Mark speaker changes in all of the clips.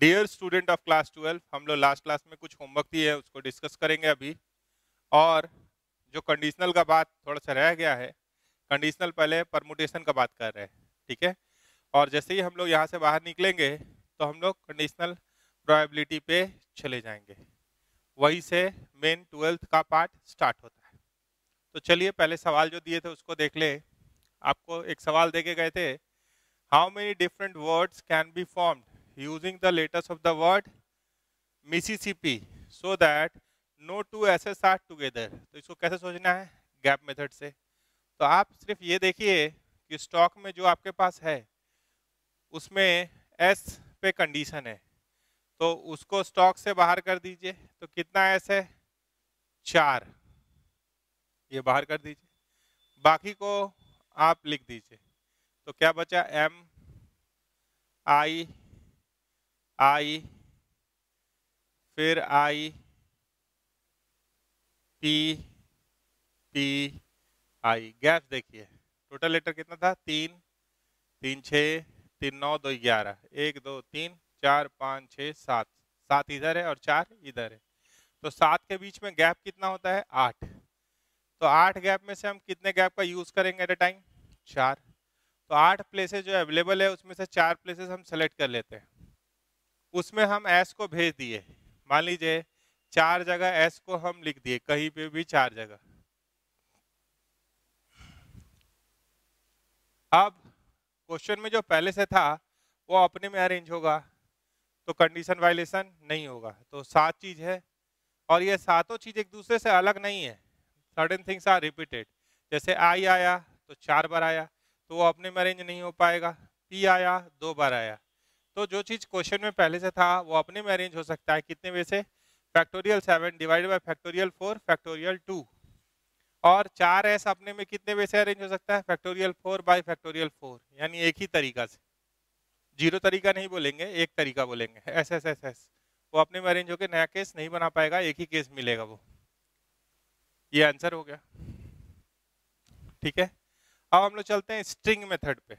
Speaker 1: Dear student of class 12, हम लोग last class में कुछ होमवर्क दिए है उसको डिस्कस करेंगे अभी। और जो कंडीशनल का बात थोड़ा सा रह गया है, कंडीशनल पहले परमुटेशन का बात कर रहे हैं, ठीक है। और जैसे ही हम लोग यहाँ से बाहर निकलेंगे तो हम लोग कंडीशनल प्रोबेबिलिटी पे चले जाएंगे, वहीं से मेन 12th का पार्ट स्टार्ट होता है। तो चलिए पहले सवाल जो दिए थे उसको देख ले। आपको एक सवाल दे के गए थे, how many different words can be formed using the letters of the word Mississippi so that no two S's are together. तो इसको कैसे सोचना है? गैप मेथड से। तो आप सिर्फ ये देखिए कि स्टॉक में जो आपके पास है उसमें एस पे कंडीशन है, तो उसको स्टॉक से बाहर कर दीजिए। तो कितना एस है? 4, ये बाहर कर दीजिए, बाकी को आप लिख दीजिए। तो क्या बचा? एम आई आई, फिर I P P I. Gap देखिए, टोटल लेटर कितना था? 3, 3 6, 3 9, 2 11, 1 2 3 4 5 6 7, 7 इधर है और 4 इधर है। तो 7 के बीच में गैप कितना होता है? 8। तो 8 गैप में से हम कितने गैप का यूज करेंगे एट ए टाइम? 4। तो 8 प्लेसेस जो अवेलेबल है उसमें से 4 प्लेसेस हम सेलेक्ट कर लेते हैं, उसमें हम एस को भेज दिए। मान लीजिए 4 जगह एस को हम लिख दिए, कहीं पे भी 4 जगह। अब क्वेश्चन में जो पहले से था वो अपने में अरेंज होगा, तो कंडीशन वायलेशन नहीं होगा। तो 7 चीज है और ये सातों चीज एक दूसरे से अलग नहीं है। Certain things are repeated. जैसे आई आया तो 4 बार आया, तो वो अपने में अरेंज नहीं हो पाएगा। पी आया 2 बार आया, तो जो चीज क्वेश्चन में पहले से था वो अपने में अरेंज हो सकता है कितने वे से? Factorial 7 divided by factorial 4 factorial 2। और 4s अपने में कितने वे से अरेंज हो सकता है? Factorial 4 bye factorial 4। यानी एक ही तरीका से, जीरो तरीका नहीं बोलेंगे, एक तरीका बोलेंगे, एस एस एस एस। वो अपने में अरेंज होकर नया केस नहीं बना पाएगा, एक ही केस मिलेगा वो। ये आंसर हो गया, ठीक है। अब हम लोग चलते हैं स्ट्रिंग मेथड पे,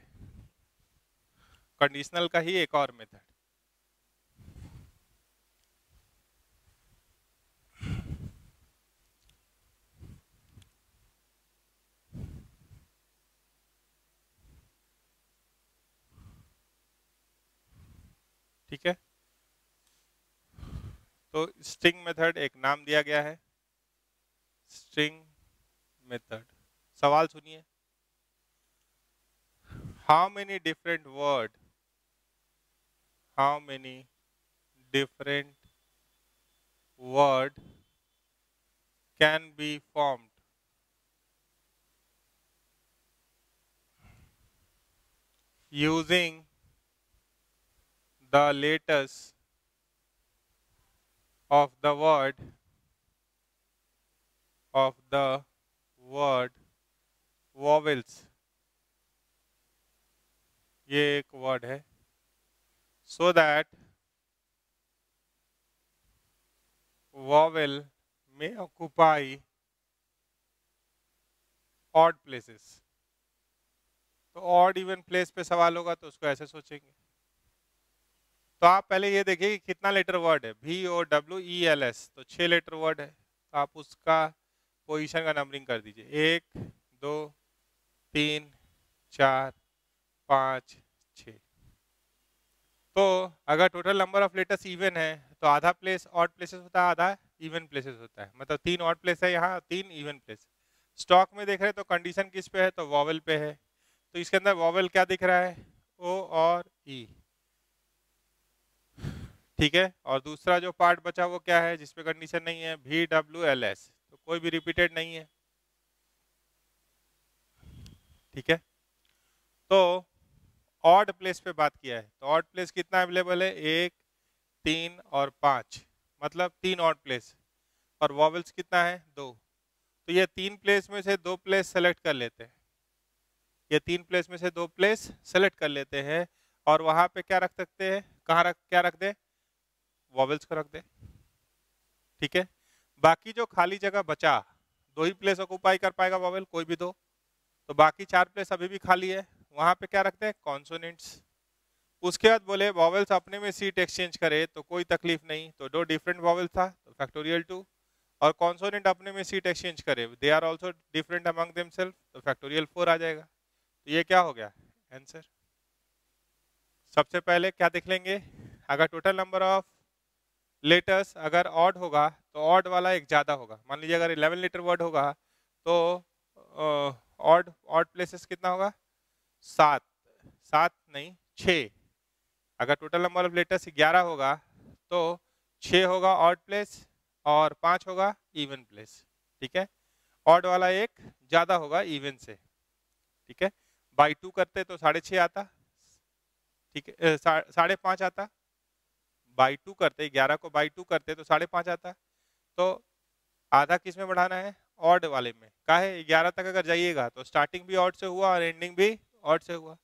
Speaker 1: कंडीशनल का ही एक और मेथड। ठीक है, तो स्ट्रिंग मेथड एक नाम दिया गया है, स्ट्रिंग मेथड। सवाल सुनिए, how many different word, how many different word can be formed using the letters of the word vowels। ये एक वर्ड है, so that vowel may occupy odd places। तो ऑड इवन प्लेस पे सवाल होगा तो उसको ऐसे सोचेंगे। तो आप पहले ये देखिए कि कितना लेटर वर्ड है, VOWELS, तो 6 लेटर वर्ड है। तो आप उसका पोजीशन का नंबरिंग कर दीजिए, 1 2 3 4 5 6। तो अगर total number of letters even है तो आधा प्लेस ऑड प्लेसेस होता है, आधा इवन प्लेसेस होता है। मतलब 3 ऑड प्लेस है यहाँ, 3 इवन प्लेस। स्टॉक में देख रहे हैं तो कंडीशन किस पे है? तो वॉवेल पे है। तो इसके अंदर वॉवेल क्या दिख रहा है? O और E, ठीक है। और दूसरा जो पार्ट बचा वो क्या है जिसपे कंडीशन नहीं है? VWLS, तो कोई भी रिपीटेड नहीं है, ठीक है। तो ऑड प्लेस पे बात किया है, तो ऑड प्लेस कितना अवेलेबल है? 1 3 और 5, मतलब 3 ऑड प्लेस। और वॉवेल्स कितना है? 2। तो ये 3 प्लेस में से 2 प्लेस सेलेक्ट कर लेते हैं, ये 3 प्लेस में से 2 प्लेस सेलेक्ट कर लेते हैं। और वहां पे क्या रख सकते हैं? क्या रख दे? वॉवेल्स को रख दे, ठीक है। बाकी जो खाली जगह बचा, 2 ही प्लेस ऑक्युपाई कर पाएगा वॉवेल, कोई भी 2। तो बाकी 4 प्लेस अभी भी खाली है, वहां पे क्या रखते हैं? कॉन्सोनेंट्स। उसके बाद बोले वॉवेल्स अपने में सीट एक्सचेंज करे तो कोई तकलीफ नहीं, तो दो डिफरेंट वॉवेल था तो फैक्टोरियल 2, और कॉन्सोनेंट अपने में सीट एक्सचेंज करे they are also different among themself तो फैक्टोरियल 4 आ जाएगा। तो ये क्या हो गया आंसर। सबसे पहले क्या देख लेंगे, अगर टोटल नंबर ऑफ लेटर्स अगर ऑड होगा तो ऑड वाला एक ज्यादा होगा। मान लीजिए अगर 11 लेटर वर्ड होगा तो ऑड ऑड प्लेसेस कितना होगा, 7, 7 नहीं 6। अगर टोटल नंबर ऑफ लेटर्स 11 होगा तो 6 होगा ऑड प्लेस और 5 होगा इवन प्लेस। ठीक है, ऑड वाला एक ज्यादा होगा इवन से। ठीक है, बाई 2 करते तो 6.5 आता। ठीक है, 5.5 आता। बाई 2 करते 11 को बाई 2 करते तो 5.5 आता। तो आधा किस में बढ़ाना है, ऑड वाले में। का है 11 तक अगर जाइएगा तो स्टार्टिंग भी ऑड से हुआ और एंडिंग भी ऑड से हुआ।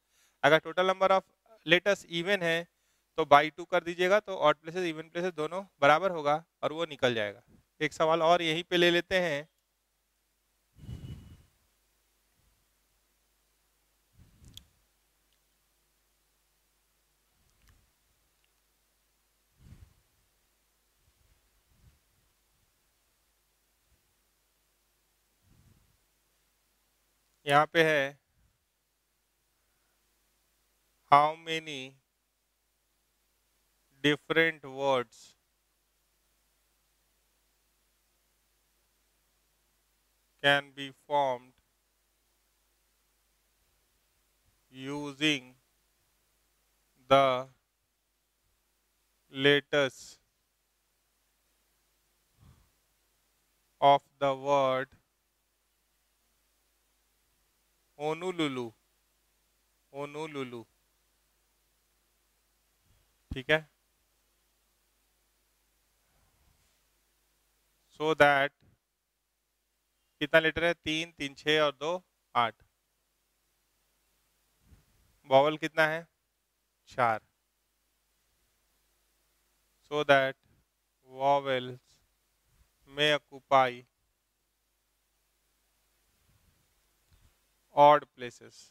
Speaker 1: अगर total number of letters even है तो बाई 2 कर दीजिएगा तो ऑड प्लेसेस इवन प्लेसेस दोनों बराबर होगा और वो निकल जाएगा। एक सवाल और यहीं पे ले लेते हैं। यहाँ पे है how many different words can be formed using the letters of the word Honolulu, Honolulu। ठीक है, सो दैट कितना लेटर है, 3 3 6 और 2 8। वॉवल कितना है 4, so that vowels may occupy odd places।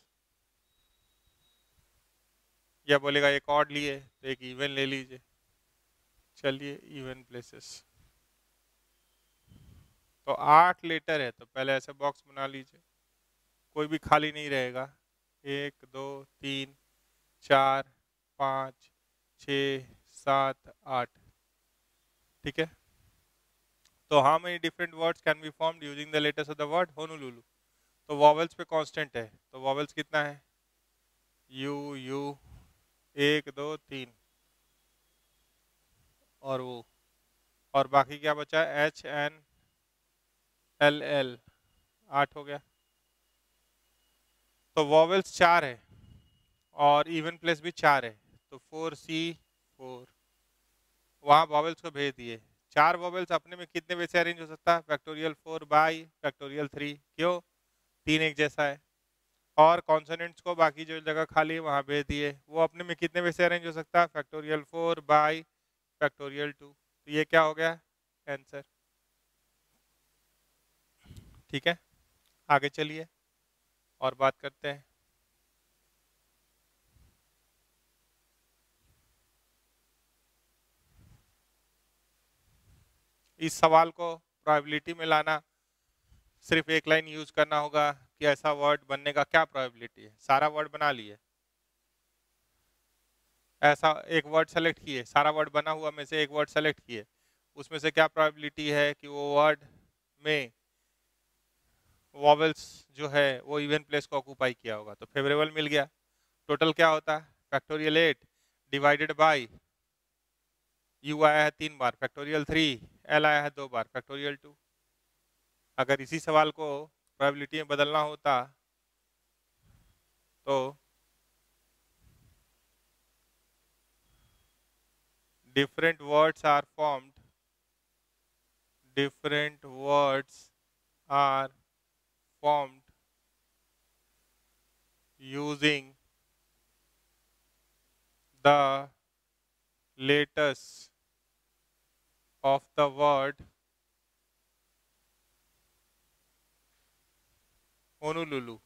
Speaker 1: या बोलेगा एक ऑड लिए तो एक इवन ले लीजिए। चलिए इवन प्लेसेस, तो 8 लेटर है तो पहले ऐसे बॉक्स बना लीजिए, कोई भी खाली नहीं रहेगा। 1 2 3 4 5 6 7 8। ठीक है, तो how many different words can be formed using the letters of the word Honolulu. तो वॉवेल्स पे कांस्टेंट है, तो वॉवेल्स कितना है, यू यू 1 2 3 और वो, और बाकी क्या बचा, एच एन एल एल 8 हो गया। तो वॉवेल्स 4 है और इवन प्लेस भी 4 है, तो 4C4 वहाँ वॉवेल्स को भेज दिए। 4 वॉवेल्स अपने में कितने वे से अरेंज हो सकता है, फैक्टोरियल 4 बाई फैक्टोरियल 3, क्यों 3 एक जैसा है। और कॉन्सोनेंट्स को बाकी जो जगह खाली है वहाँ भेज दिए, वो अपने में कितने वे से अरेंज हो सकता है, फैक्टोरियल 4 बाई फैक्टोरियल 2। तो ये क्या हो गया आंसर। ठीक है, आगे चलिए और बात करते हैं। इस सवाल को प्रोबेबिलिटी में लाना, सिर्फ एक लाइन यूज करना होगा कि ऐसा वर्ड बनने का क्या प्रोबेबिलिटी है। सारा वर्ड बना लिए, ऐसा एक वर्ड सेलेक्ट किए, सारा वर्ड बना हुआ में से एक वर्ड सेलेक्ट किए, उसमें से क्या प्रोबेबिलिटी है कि वो वर्ड में वॉवेल्स जो है वो इवन प्लेस को ऑक्यूपाई किया होगा। तो फेवरेबल मिल गया। टोटल क्या होता है, फैक्टोरियल 8 डिवाइडेड बाई यू आया है 3 बार, फैक्टोरियल 3 एल आया है 2 बार, फैक्टोरियल 2। अगर इसी सवाल को प्रोबेबिलिटी में बदलना होता तो different words are formed, different words are formed using the letters of the word Honolulu।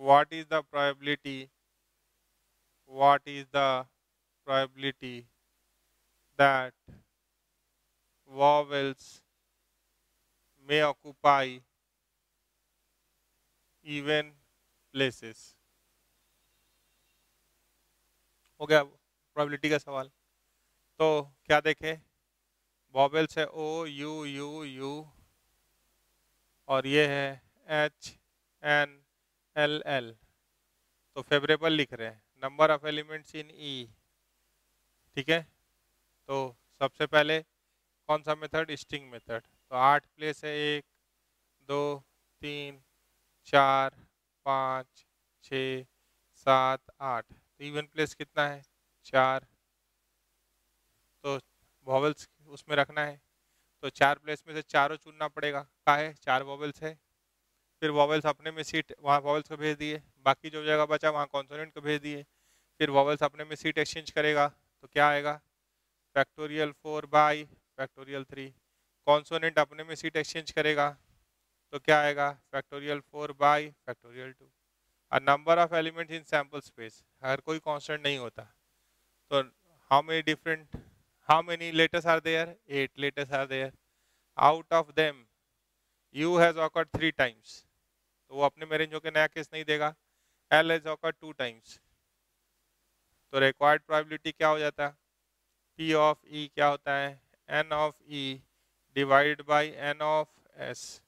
Speaker 1: what is the probability that vowels may occupy even places? हो गया प्रोबेबिलिटी का सवाल। तो क्या देखें, वॉवेल्स है ओ यू यू यू और ये है एच एन एल एल, तो फेवरेबल लिख रहे हैं। नंबर ऑफ एलिमेंट्स इन ई, ठीक है। तो सबसे पहले कौन सा मेथड, स्ट्रिंग मेथड। तो 8 प्लेस है, 1 2 3 4 5 6 7 8, तो इवन प्लेस कितना है 4, तो वॉवेल्स उसमें रखना है। तो 4 प्लेस में से चारों चुनना पड़ेगा, क्या है 4 वॉवेल्स है। फिर वॉवेल्स अपने में सीट वहाँ वॉवेल्स को भेज दिए, बाकी जो जगह बचा वहाँ कॉन्सोनेंट को भेज दिए। फिर वॉवेल्स अपने में सीट एक्सचेंज करेगा, तो क्या आएगा फैक्टोरियल 4 बाई फैक्टोरियल 3। कॉन्सोनेंट अपने में सीट एक्सचेंज करेगा, तो क्या आएगा फैक्टोरियल 4 बाई फैक्टोरियल 2। और number of elements in sample space, हर कोई कांस्टेंट नहीं होता, तो how many letters are there, 8 letters are there. Out of them you has occurred 3 times, तो वो अपने में रेंज होकर नया केस नहीं देगा। एल हैज ऑकर्ड 2 टाइम्स, तो रिक्वायर्ड प्रोबेबिलिटी क्या हो जाता है, पी ऑफ ई क्या होता है, n of E divide by n of S,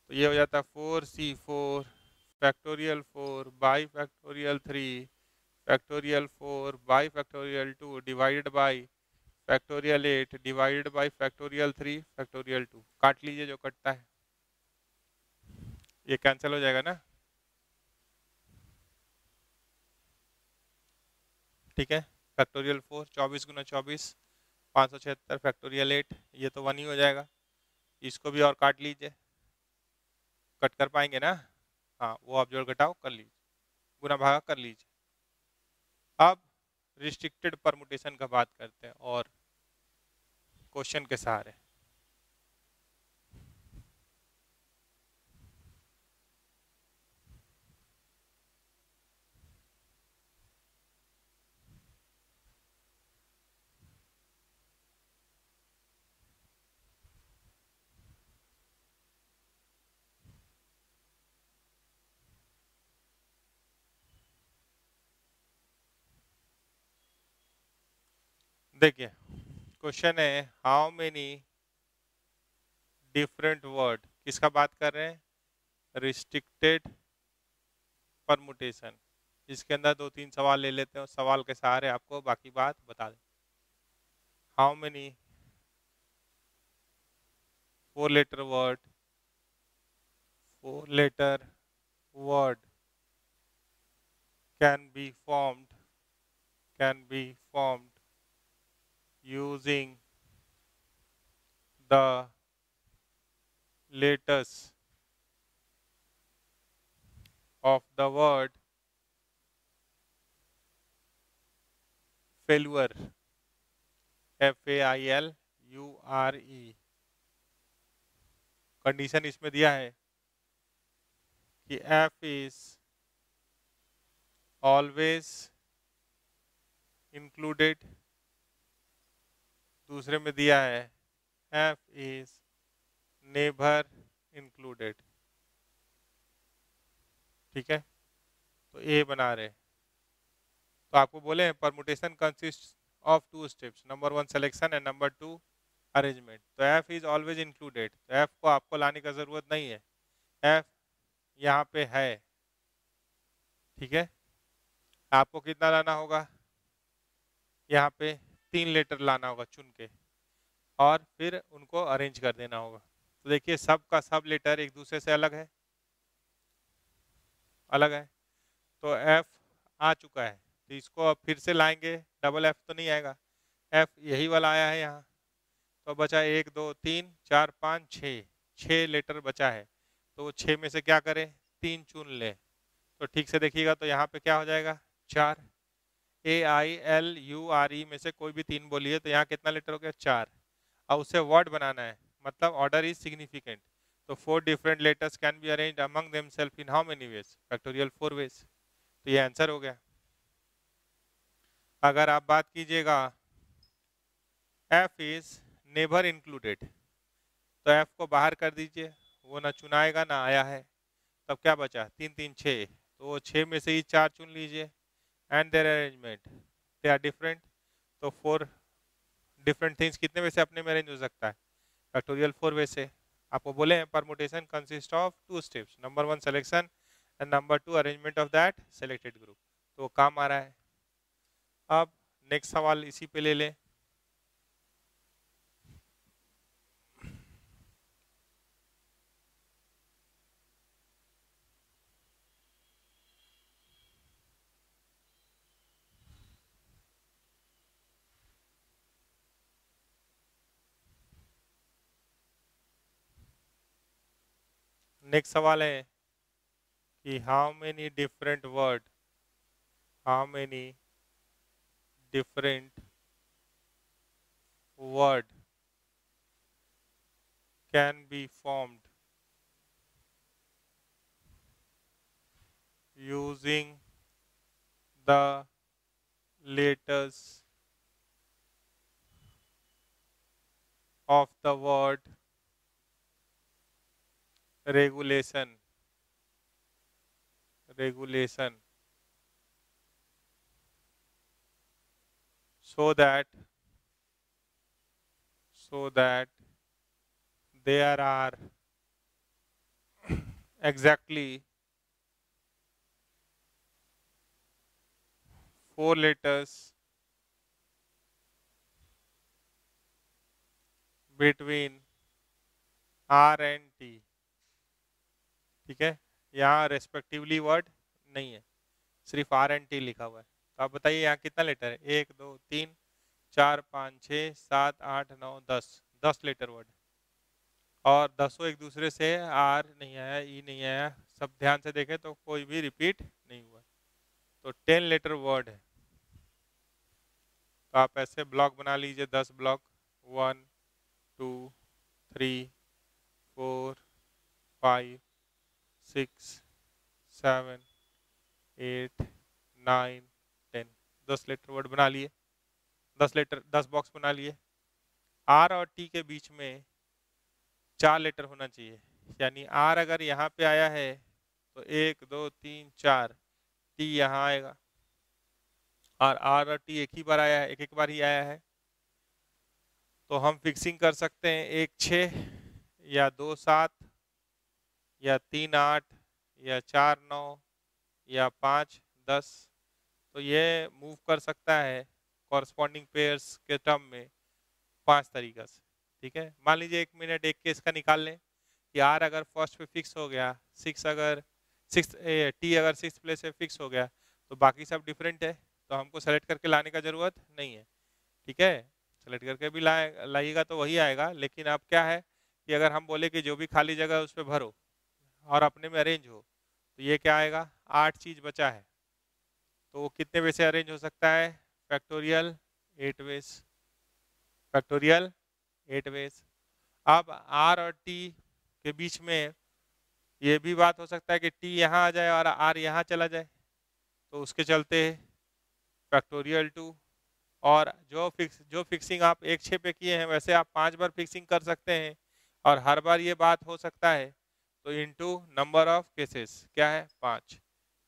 Speaker 1: तो ये हो जाता है 4c4 factorial 4 by factorial 3 factorial 4 by factorial 2 divided by factorial 8 divided by factorial 3 factorial 2। काट लीजिए जो कटता है, ये कैंसिल हो जाएगा ना, ठीक है। फैक्टोरियल 4 24 गुना 24 576 फैक्टोरियल 8, ये तो 1 ही हो जाएगा। इसको भी और काट लीजिए, कट कर पाएंगे ना, हाँ वो आप जोड़ घटाओ कर लीजिए, गुना भागा कर लीजिए। अब रिस्ट्रिक्टेड परमुटेशन का बात करते हैं और क्वेश्चन के सहारे। देखिए क्वेश्चन है हाउ मेनी डिफरेंट वर्ड, किसका बात कर रहे हैं, रिस्ट्रिक्टेड परमुटेशन। इसके अंदर 2-3 सवाल ले लेते हैं, सवाल के सहारे आपको बाकी बात बता दें। How many 4 letter word can be formed using the letters of the word failure, FAILURE। Condition इसमें दिया है कि F is always included, दूसरे में दिया है F is never included, ठीक है। तो ए बना रहे, तो आपको बोले permutation consist of 2 steps, number 1 selection and number 2 arrangement. तो एफ इज ऑलवेज इंक्लूडेड, तो एफ को आपको लाने का जरूरत नहीं है, एफ यहाँ पे है, ठीक है। आपको कितना लाना होगा, यहाँ पे 3 लेटर लाना होगा चुन के और फिर उनको अरेंज कर देना होगा। तो देखिए सब का सब लेटर एक दूसरे से अलग है, तो एफ आ चुका है, तो इसको अब फिर से लाएंगे, डबल एफ तो नहीं आएगा, एफ यही वाला आया है यहाँ, तो बचा 1 2 3 4 5 6 लेटर बचा है, तो 6 में से क्या करें 3 चुन ले। तो ठीक से देखिएगा तो यहाँ पे क्या हो जाएगा 4, AILURE में से कोई भी 3 बोलिए, तो यहाँ कितना लेटर हो गया 4, और उसे वर्ड बनाना है, मतलब ऑर्डर इज सिग्निफिकेंट, तो 4 different letters can be arranged among themselves in how many ways? Factorial 4 ways. तो ये आंसर हो गया। अगर आप बात कीजिएगा एफ इज नेवर इंक्लूडेड, तो एफ को बाहर कर दीजिए, वो ना चुनाएगा ना आया है, तब क्या बचा? 3 3 6, तो 6 में से ही 4 चुन लीजिए। And their arrangement they are different, तो 4 डिफरेंट थिंग्स कितने में से अपने में अरेंज हो सकता है? फैक्टोरियल 4 वे से। आपको बोले हैं permutation consist of 2 steps, number 1 selection and number 2 arrangement of that selected group, तो काम आ रहा है। अब नेक्स्ट सवाल इसी पे ले लें। नेक्स्ट सवाल है कि how many different word can be formed using the letters of the word regulation so that there are exactly 4 letters between R and T। ठीक है, यहाँ रेस्पेक्टिवली वर्ड नहीं है, सिर्फ R and T लिखा हुआ है। तो आप बताइए यहाँ कितना लेटर है? 1 2 3 4 5 6 7 8 9 10 लेटर वर्ड, और दसों एक दूसरे से आर नहीं आया, ई नहीं आया, सब ध्यान से देखें तो कोई भी रिपीट नहीं हुआ, तो 10 लेटर वर्ड है। तो आप ऐसे ब्लॉक बना लीजिए, 10 ब्लॉक, 1 2 3 4 5 6 7 8 9 10, 10 लेटर वर्ड बना लिए, 10 बॉक्स बना लिए। आर और टी के बीच में 4 लेटर होना चाहिए, यानी आर अगर यहाँ पे आया है तो 1 2 3 4, टी यहाँ आएगा, और आर और टी एक ही बार आया है, एक बार ही आया है, तो हम फिक्सिंग कर सकते हैं 1 6 या 2 7 या 3 8 या 4 9 या 5 10, तो ये मूव कर सकता है कॉरस्पॉन्डिंग पेयर्स के टर्म में 5 तरीका से। ठीक है, मान लीजिए 1 मिनट एक केस का निकाल लें कि आर अगर फर्स्ट पे फिक्स हो गया, टी अगर 6 प्लेस पे फिक्स हो गया, तो बाकी सब डिफरेंट है, तो हमको सेलेक्ट करके लाने का जरूरत नहीं है। ठीक है, सेलेक्ट करके भी लाइएगा तो वही आएगा, लेकिन अब क्या है कि अगर हम बोले कि जो भी खाली जगह है उस पर भरो और अपने में अरेंज हो, तो ये क्या आएगा? 8 चीज बचा है, तो वो कितने वे से अरेंज हो सकता है? Factorial 8 ways, factorial 8 ways. अब आर और टी के बीच में ये भी बात हो सकता है कि टी यहाँ आ जाए और आर यहाँ चला जाए, तो उसके चलते फैक्टोरियल 2, और जो फिक्सिंग आप 1 6 पे किए हैं वैसे आप 5 बार फिक्सिंग कर सकते हैं, और हर बार ये बात हो सकता है, तो इनटू नंबर ऑफ केसेस क्या है? 5।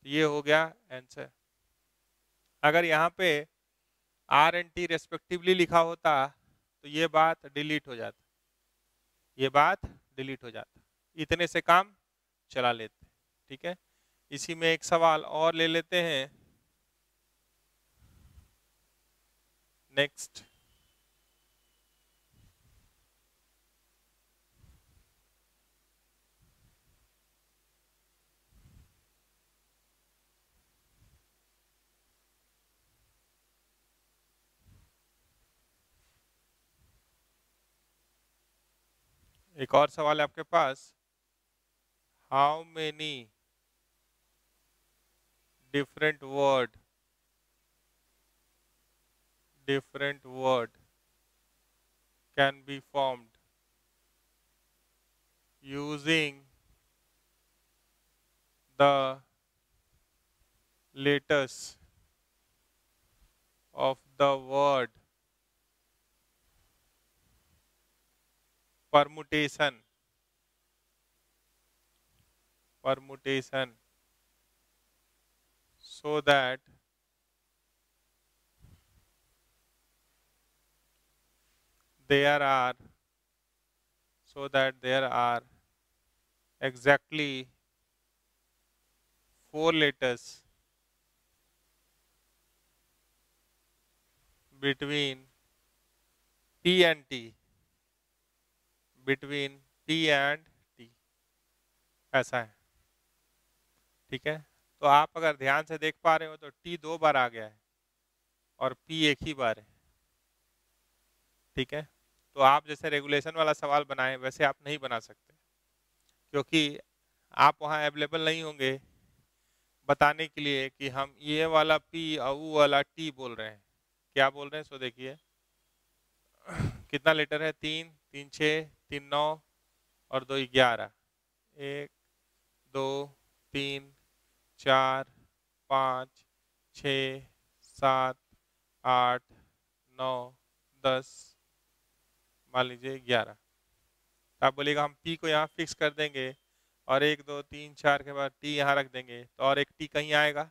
Speaker 1: ये हो गया आंसर। अगर यहाँ पे आर एंड टी रेस्पेक्टिवली लिखा होता तो ये बात डिलीट हो जाता, ये बात डिलीट हो जाता, इतने से काम चला लेते। ठीक है, इसी में एक सवाल और ले लेते हैं। नेक्स्ट, एक और सवाल है आपके पास, how many different word can be formed using the letters of the word permutation so that there are exactly 4 letters between P and T, between P and T, ऐसा है। ठीक है, तो आप अगर ध्यान से देख पा रहे हो तो T 2 बार आ गया है और P एक ही बार है। ठीक है, तो आप जैसे रेगुलेशन वाला सवाल बनाए वैसे आप नहीं बना सकते, क्योंकि आप वहाँ अवेलेबल नहीं होंगे बताने के लिए कि हम ये वाला P और वो वाला T बोल रहे हैं। क्या बोल रहे हैं सो देखिए, कितना लेटर है, 3, 3 6, 3 9 और 2 11, 1 2 3 4 5 6 7 8 9 10, मान लीजिए 11। आप बोलेगा हम P को यहाँ फिक्स कर देंगे और 1 2 3 4 के बाद T यहाँ रख देंगे तो और एक T कहीं आएगा,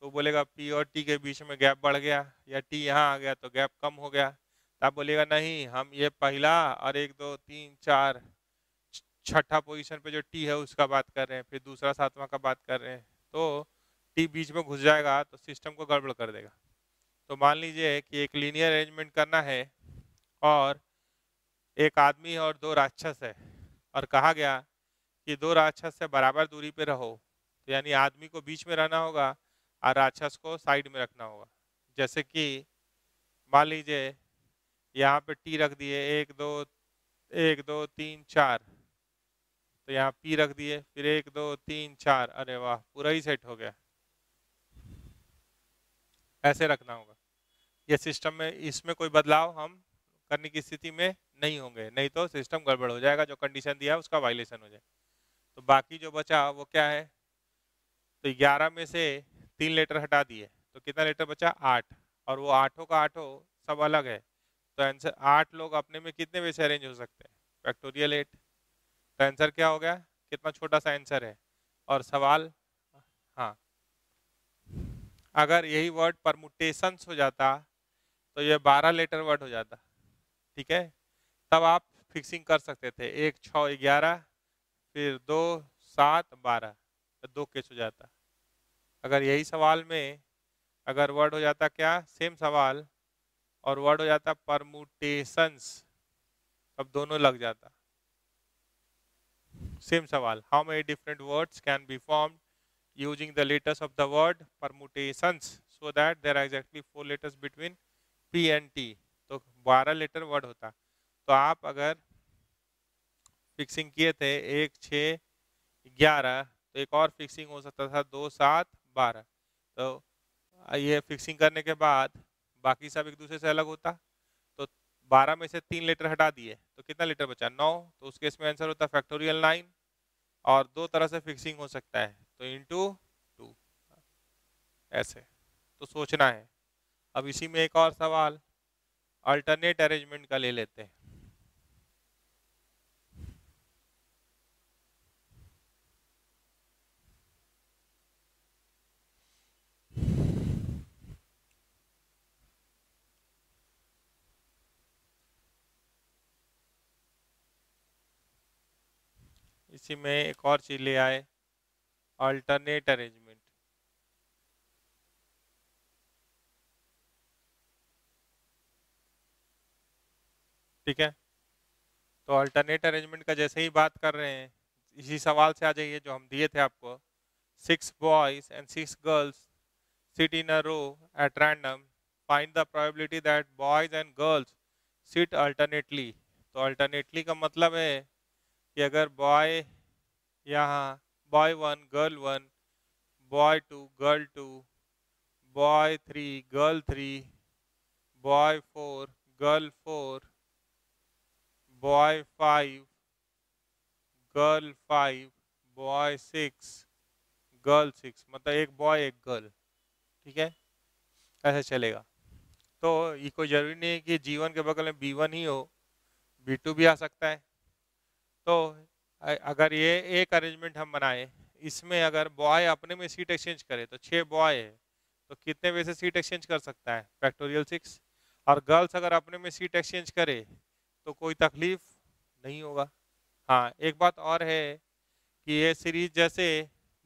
Speaker 1: तो बोलेगा P और T के बीच में गैप बढ़ गया, या T यहाँ आ गया तो गैप कम हो गया। तो आप बोलेगा नहीं, हम ये पहला और 1 2 3 4 छठा पोजीशन पे जो T है उसका बात कर रहे हैं, फिर दूसरा सातवां का बात कर रहे हैं, तो T बीच में घुस जाएगा तो सिस्टम को गड़बड़ कर देगा। तो मान लीजिए कि एक लीनियर अरेंजमेंट करना है और एक आदमी और 2 राक्षस है, और कहा गया कि 2 राक्षस से बराबर दूरी पे रहो, तो यानी आदमी को बीच में रहना होगा और राक्षस को साइड में रखना होगा। जैसे कि मान लीजिए यहाँ पे T रख दिए, 1 2 3 4, तो यहाँ P रख दिए, फिर 1 2 3 4, अरे वाह पूरा ही सेट हो गया। ऐसे रखना होगा। ये सिस्टम में इसमें कोई बदलाव हम करने की स्थिति में नहीं होंगे, नहीं तो सिस्टम गड़बड़ हो जाएगा, जो कंडीशन दिया है उसका वायलेशन हो जाए। तो बाकी जो बचा वो क्या है, तो 11 में से 3 लेटर हटा दिए तो कितना लेटर बचा, 8, और वो 8 का 8 सब अलग है, तो आंसर 8 लोग अपने में कितने वे से अरेंज हो सकते हैं, फैक्टोरियल 8। तो आंसर क्या हो गया, कितना छोटा सा आंसर है। और सवाल, हाँ, अगर यही वर्ड परमुटेशंस हो जाता तो ये 12 लेटर वर्ड हो जाता। ठीक है, तब आप फिक्सिंग कर सकते थे, 1 6 11, फिर 2 7 12, 2 केस हो जाता। अगर यही सवाल में अगर वर्ड हो जाता क्या, सेम सवाल, और वर्ड हो जाता परमुटेशंस, अब दोनों लग जाता। सेम सवाल, how many different words can be formed using the letters of the word permutations so that there are exactly 4 letters between P and T, तो 12 लेटर वर्ड होता। तो आप अगर फिक्सिंग किए थे 1 6 11, तो एक और फिक्सिंग हो सकता था 2 7 12, तो ये फिक्सिंग करने के बाद बाकी सब एक दूसरे से अलग होता। तो 12 में से 3 लेटर हटा दिए तो कितना लेटर बचा, 9, तो उस केस में आंसर होता फैक्टोरियल 9, और 2 तरह से फिक्सिंग हो सकता है, तो इंटू 2, ऐसे। तो सोचना है। अब इसी में एक और सवाल अल्टरनेट अरेंजमेंट का ले लेते हैं। इसी में एक और चीज ले आए, अल्टरनेट अरेंजमेंट। ठीक है, तो अल्टरनेट अरेंजमेंट का जैसे ही बात कर रहे हैं, इसी सवाल से आ जाइए जो हम दिए थे आपको, 6 boys and 6 girls sit in a row at random, find the probability that boys and girls sit alternately। तो अल्टरनेटली का मतलब है कि अगर बॉय यहाँ, boy 1 girl 1, boy 2 girl 2, boy 3 girl 3, boy 4 girl 4, boy 5 girl 5, boy 6, girl 6, मतलब एक boy एक गर्ल, ठीक है, ऐसे चलेगा। तो ये कोई जरूरी नहीं है कि G1 के बगल में B1 ही हो, B2 भी आ सकता है। तो अगर ये एक अरेंजमेंट हम बनाए, इसमें अगर बॉय अपने में सीट एक्सचेंज करे तो 6 बॉय है, तो कितने वे से सीट एक्सचेंज कर सकता है? फैक्टोरियल 6। और गर्ल्स अगर अपने में सीट एक्सचेंज करे तो कोई तकलीफ नहीं होगा। हाँ, एक बात और है कि ये सीरीज जैसे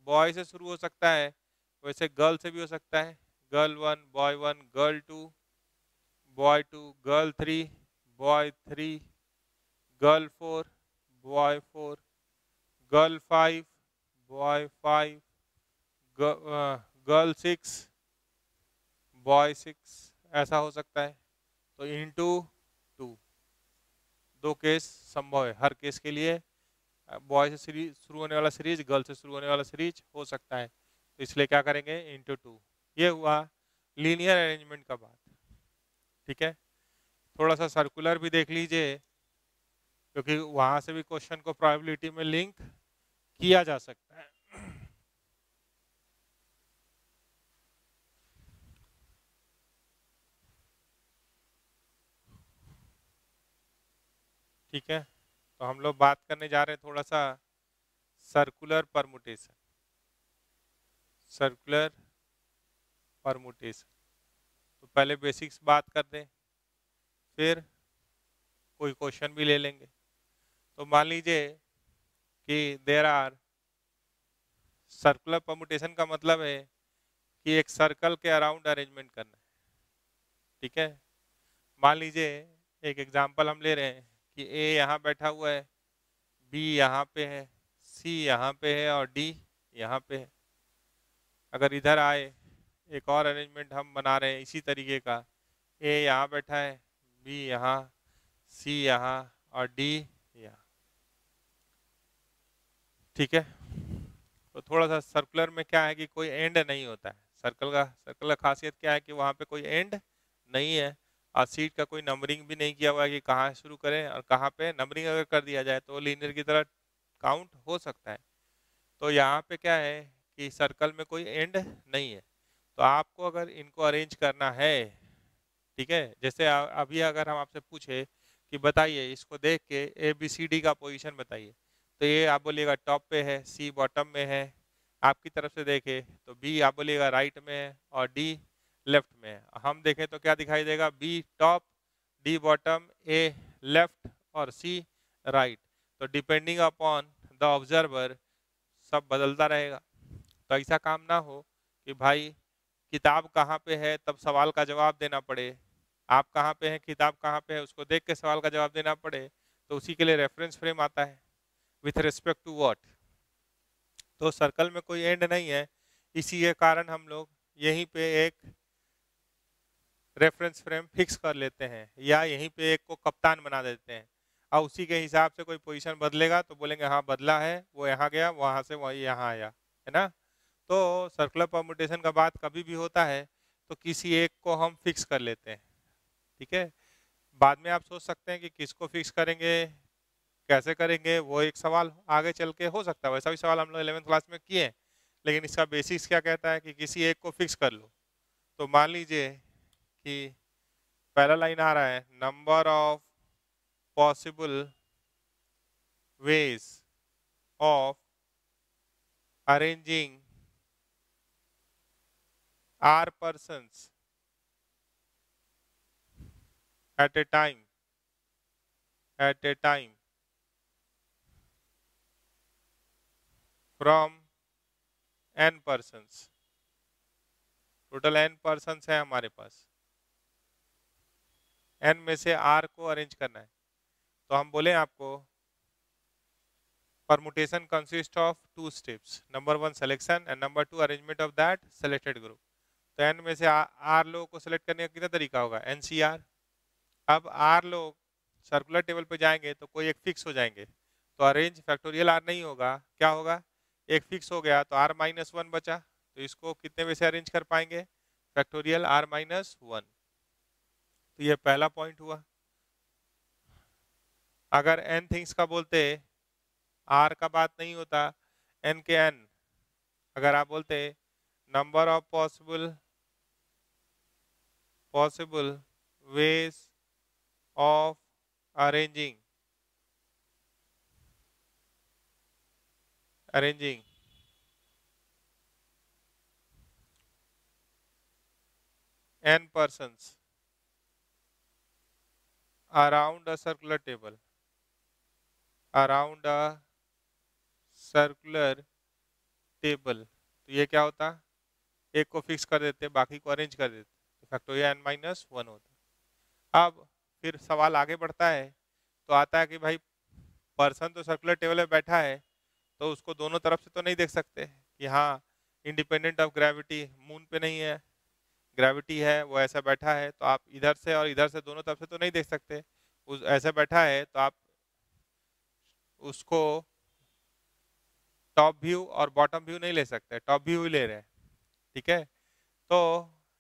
Speaker 1: बॉय से शुरू हो सकता है वैसे गर्ल से भी हो सकता है। Girl 1, boy 1, girl 2, boy 2, girl 3, boy 3, girl 4, boy 4, girl 5, boy 5, girl 6, boy 6, ऐसा हो सकता है। तो इनटू 2, दो केस संभव है। हर केस के लिए बॉय से सीरीज शुरू होने वाला सीरीज गर्ल से शुरू होने वाला सीरीज हो सकता है, तो इसलिए क्या करेंगे? इनटू 2। ये हुआ लीनियर अरेंजमेंट का बात, ठीक है। थोड़ा सा सर्कुलर भी देख लीजिए, क्योंकि वहां से भी क्वेश्चन को प्रोबेबिलिटी में लिंक किया जा सकता है। ठीक है, तो हम लोग बात करने जा रहे हैं थोड़ा सा सर्कुलर परमुटेशन। सर्कुलर परमुटेशन, तो पहले बेसिक्स बात कर दें, फिर कोई क्वेश्चन भी ले लेंगे। तो मान लीजिए कि देयर आर, सर्कुलर परमुटेशन का मतलब है कि एक सर्कल के अराउंड अरेंजमेंट करना है, ठीक है। मान लीजिए एक एग्जांपल हम ले रहे हैं कि ए यहाँ बैठा हुआ है, बी यहाँ पे है, सी यहाँ पे है और डी यहाँ पे है। अगर इधर आए एक और अरेंजमेंट हम बना रहे हैं इसी तरीके का, ए यहाँ बैठा है, बी यहाँ, सी यहाँ और डी यहाँ, ठीक है। तो थोड़ा सा सर्कुलर में क्या है कि कोई एंड नहीं होता है। सर्कल का खासियत क्या है कि वहाँ पे कोई एंड नहीं है, और सीट का कोई नंबरिंग भी नहीं किया हुआ है कि कहाँ शुरू करें और कहाँ पे। नंबरिंग अगर कर दिया जाए तो लीनियर की तरह काउंट हो सकता है। तो यहाँ पे क्या है कि सर्कल में कोई एंड नहीं है, तो आपको अगर इनको अरेंज करना है, ठीक है, जैसे अभी अगर हम आपसे पूछे कि बताइए इसको देख के ABCD का पोजीशन बताइए, तो ये आप बोलिएगा टॉप पे है, सी बॉटम में है। आपकी तरफ से देखे तो बी आप बोलिएगा राइट में है और डी लेफ्ट में है। हम देखें तो क्या दिखाई देगा? Be top, D bottom, A left और सी राइट। तो डिपेंडिंग अपॉन द ऑब्जर्वर सब बदलता रहेगा। तो ऐसा काम ना हो कि भाई किताब कहाँ पे है तब सवाल का जवाब देना पड़े, आप कहाँ पे हैं किताब कहाँ पे है उसको देख के सवाल का जवाब देना पड़े। तो उसी के लिए रेफरेंस फ्रेम आता है, विथ रिस्पेक्ट टू व्हाट। तो सर्कल में कोई एंड नहीं है, इसी के कारण हम लोग यहीं पे एक रेफरेंस फ्रेम फिक्स कर लेते हैं, या यहीं पे एक को कप्तान बना देते हैं, और उसी के हिसाब से कोई पोजीशन बदलेगा तो बोलेंगे हाँ बदला है, वो यहाँ गया, वहां से वही यहाँ आया, है ना। तो सर्कुलर परम्यूटेशन का बात कभी भी होता है तो किसी एक को हम फिक्स कर लेते हैं, ठीक है। बाद में आप सोच सकते हैं कि किसको फिक्स करेंगे, कैसे करेंगे, वो एक सवाल आगे चल के हो सकता है। वैसा भी सवाल हम लोग 11th क्लास में किए हैं, लेकिन इसका बेसिक्स क्या कहता है कि किसी एक को फिक्स कर लो। तो मान लीजिए कि पहला लाइन आ रहा है, number of possible ways of arranging R persons at a time from n persons। Total n persons है हमारे पास, n में से R को अरेंज करना है। तो हम बोले आपको permutation consists of 2 steps, number 1 selection and number 2 arrangement of that selected group। तो n में से R लोगों को सिलेक्ट करने का कितना तरीका होगा? NCR। अब R लोग सर्कुलर टेबल पे जाएंगे तो कोई एक फिक्स हो जाएंगे, तो अरेंज फैक्टोरियल R नहीं होगा, क्या होगा? एक फिक्स हो गया तो R-1 बचा, तो इसको कितने में से अरेंज कर पाएंगे? Factorial R-1। तो ये पहला पॉइंट हुआ। अगर n थिंग्स का बोलते आर का बात नहीं होता, एन के एन। अगर आप बोलते number of possible ways of arranging n persons around a circular table, around a circular table, तो ये क्या होता, एक को फिक्स कर देते, बाकी को अरेंज कर देते, तो फैक्टोरियल n माइनस वन होता। अब फिर सवाल आगे बढ़ता है, तो आता है कि भाई पर्सन तो सर्कुलर टेबल में बैठा है, तो उसको दोनों तरफ से तो नहीं देख सकते कि हाँ इंडिपेंडेंट ऑफ ग्रेविटी मून पे नहीं है, ग्रेविटी है, वो ऐसा बैठा है, तो आप इधर से और इधर से दोनों तरफ से तो नहीं देख सकते। उस ऐसे बैठा है तो आप उसको टॉप व्यू और बॉटम व्यू नहीं ले सकते, टॉप व्यू ही ले रहे हैं, ठीक है। तो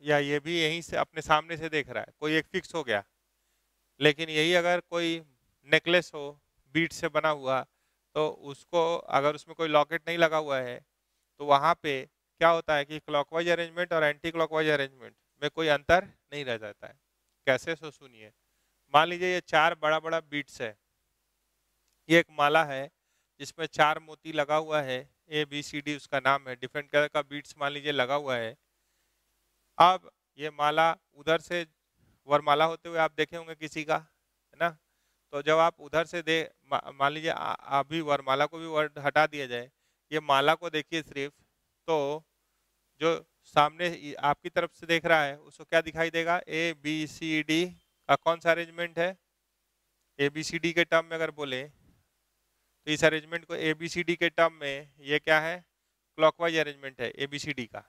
Speaker 1: या ये भी यहीं से अपने सामने से देख रहा है, कोई एक फिक्स हो गया। लेकिन यही अगर कोई नेकलेस हो बीट से बना हुआ, तो उसको अगर उसमें कोई लॉकेट नहीं लगा हुआ है, तो वहाँ पे क्या होता है कि क्लॉकवाइज अरेंजमेंट और एंटी क्लॉकवाइज अरेंजमेंट में कोई अंतर नहीं रह जाता है। कैसे, सो सुनिए। मान लीजिए ये चार बड़ा बड़ा बीट्स है, ये एक माला है जिसमें चार मोती लगा हुआ है, ABCD उसका नाम है, डिफरेंट कलर का बीट्स मान लीजिए लगा हुआ है। अब ये माला उधर से वरमाला होते हुए आप देखे होंगे किसी का, है ना। तो जब आप उधर से मान लीजिए अभी वरमाला को भी वर्ड हटा दिया जाए, ये माला को देखिए सिर्फ, तो जो सामने आपकी तरफ से देख रहा है उसको क्या दिखाई देगा, ABCD का कौन सा अरेंजमेंट है। ABCD के टर्म में अगर बोले तो इस अरेंजमेंट को ABCD के टर्म में ये क्या है, क्लॉकवाइज अरेंजमेंट है ABCD का,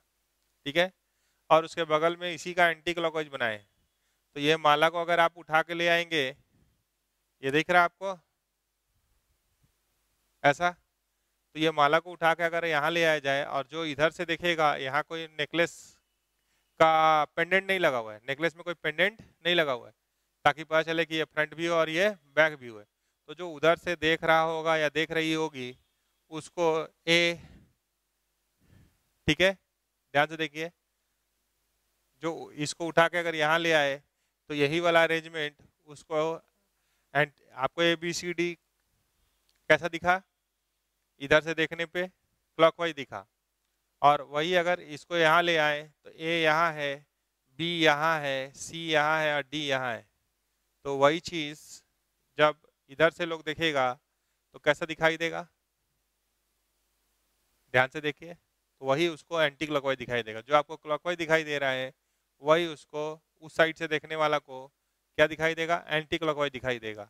Speaker 1: ठीक है। और उसके बगल में इसी का एंटी क्लॉकवाइज बनाए, तो ये माला को अगर आप उठा के ले आएंगे, ये दिख रहा है आपको ऐसा, तो ये माला को उठा के अगर यहाँ ले आया जाए और जो इधर से देखेगा यहाँ कोई नेकलेस का पेंडेंट नहीं लगा हुआ है, नेकलेस में कोई पेंडेंट नहीं लगा हुआ है, ताकि पता चले कि ये फ्रंट व्यू और ये बैक व्यू है। तो जो उधर से देख रहा होगा या देख रही होगी उसको ए, ठीक है, ध्यान से देखिए, जो इसको उठा के अगर यहाँ ले आए तो यही वाला अरेंजमेंट उसको एंड आपको ABCD कैसा दिखा, इधर से देखने पे क्लॉकवाइज दिखा। और वही अगर इसको यहाँ ले आए तो A यहाँ है, B यहाँ है, C यहाँ है और D यहाँ है, तो वही चीज जब इधर से लोग देखेगा तो कैसा दिखाई देगा, ध्यान से देखिए, तो वही उसको एंटी क्लॉकवाइज दिखाई देगा। जो आपको क्लॉकवाइज दिखाई दे रहा है वही उसको उस साइड से देखने वाला को क्या दिखाई देगा, एंटी क्लॉकवाइज दिखाई देगा।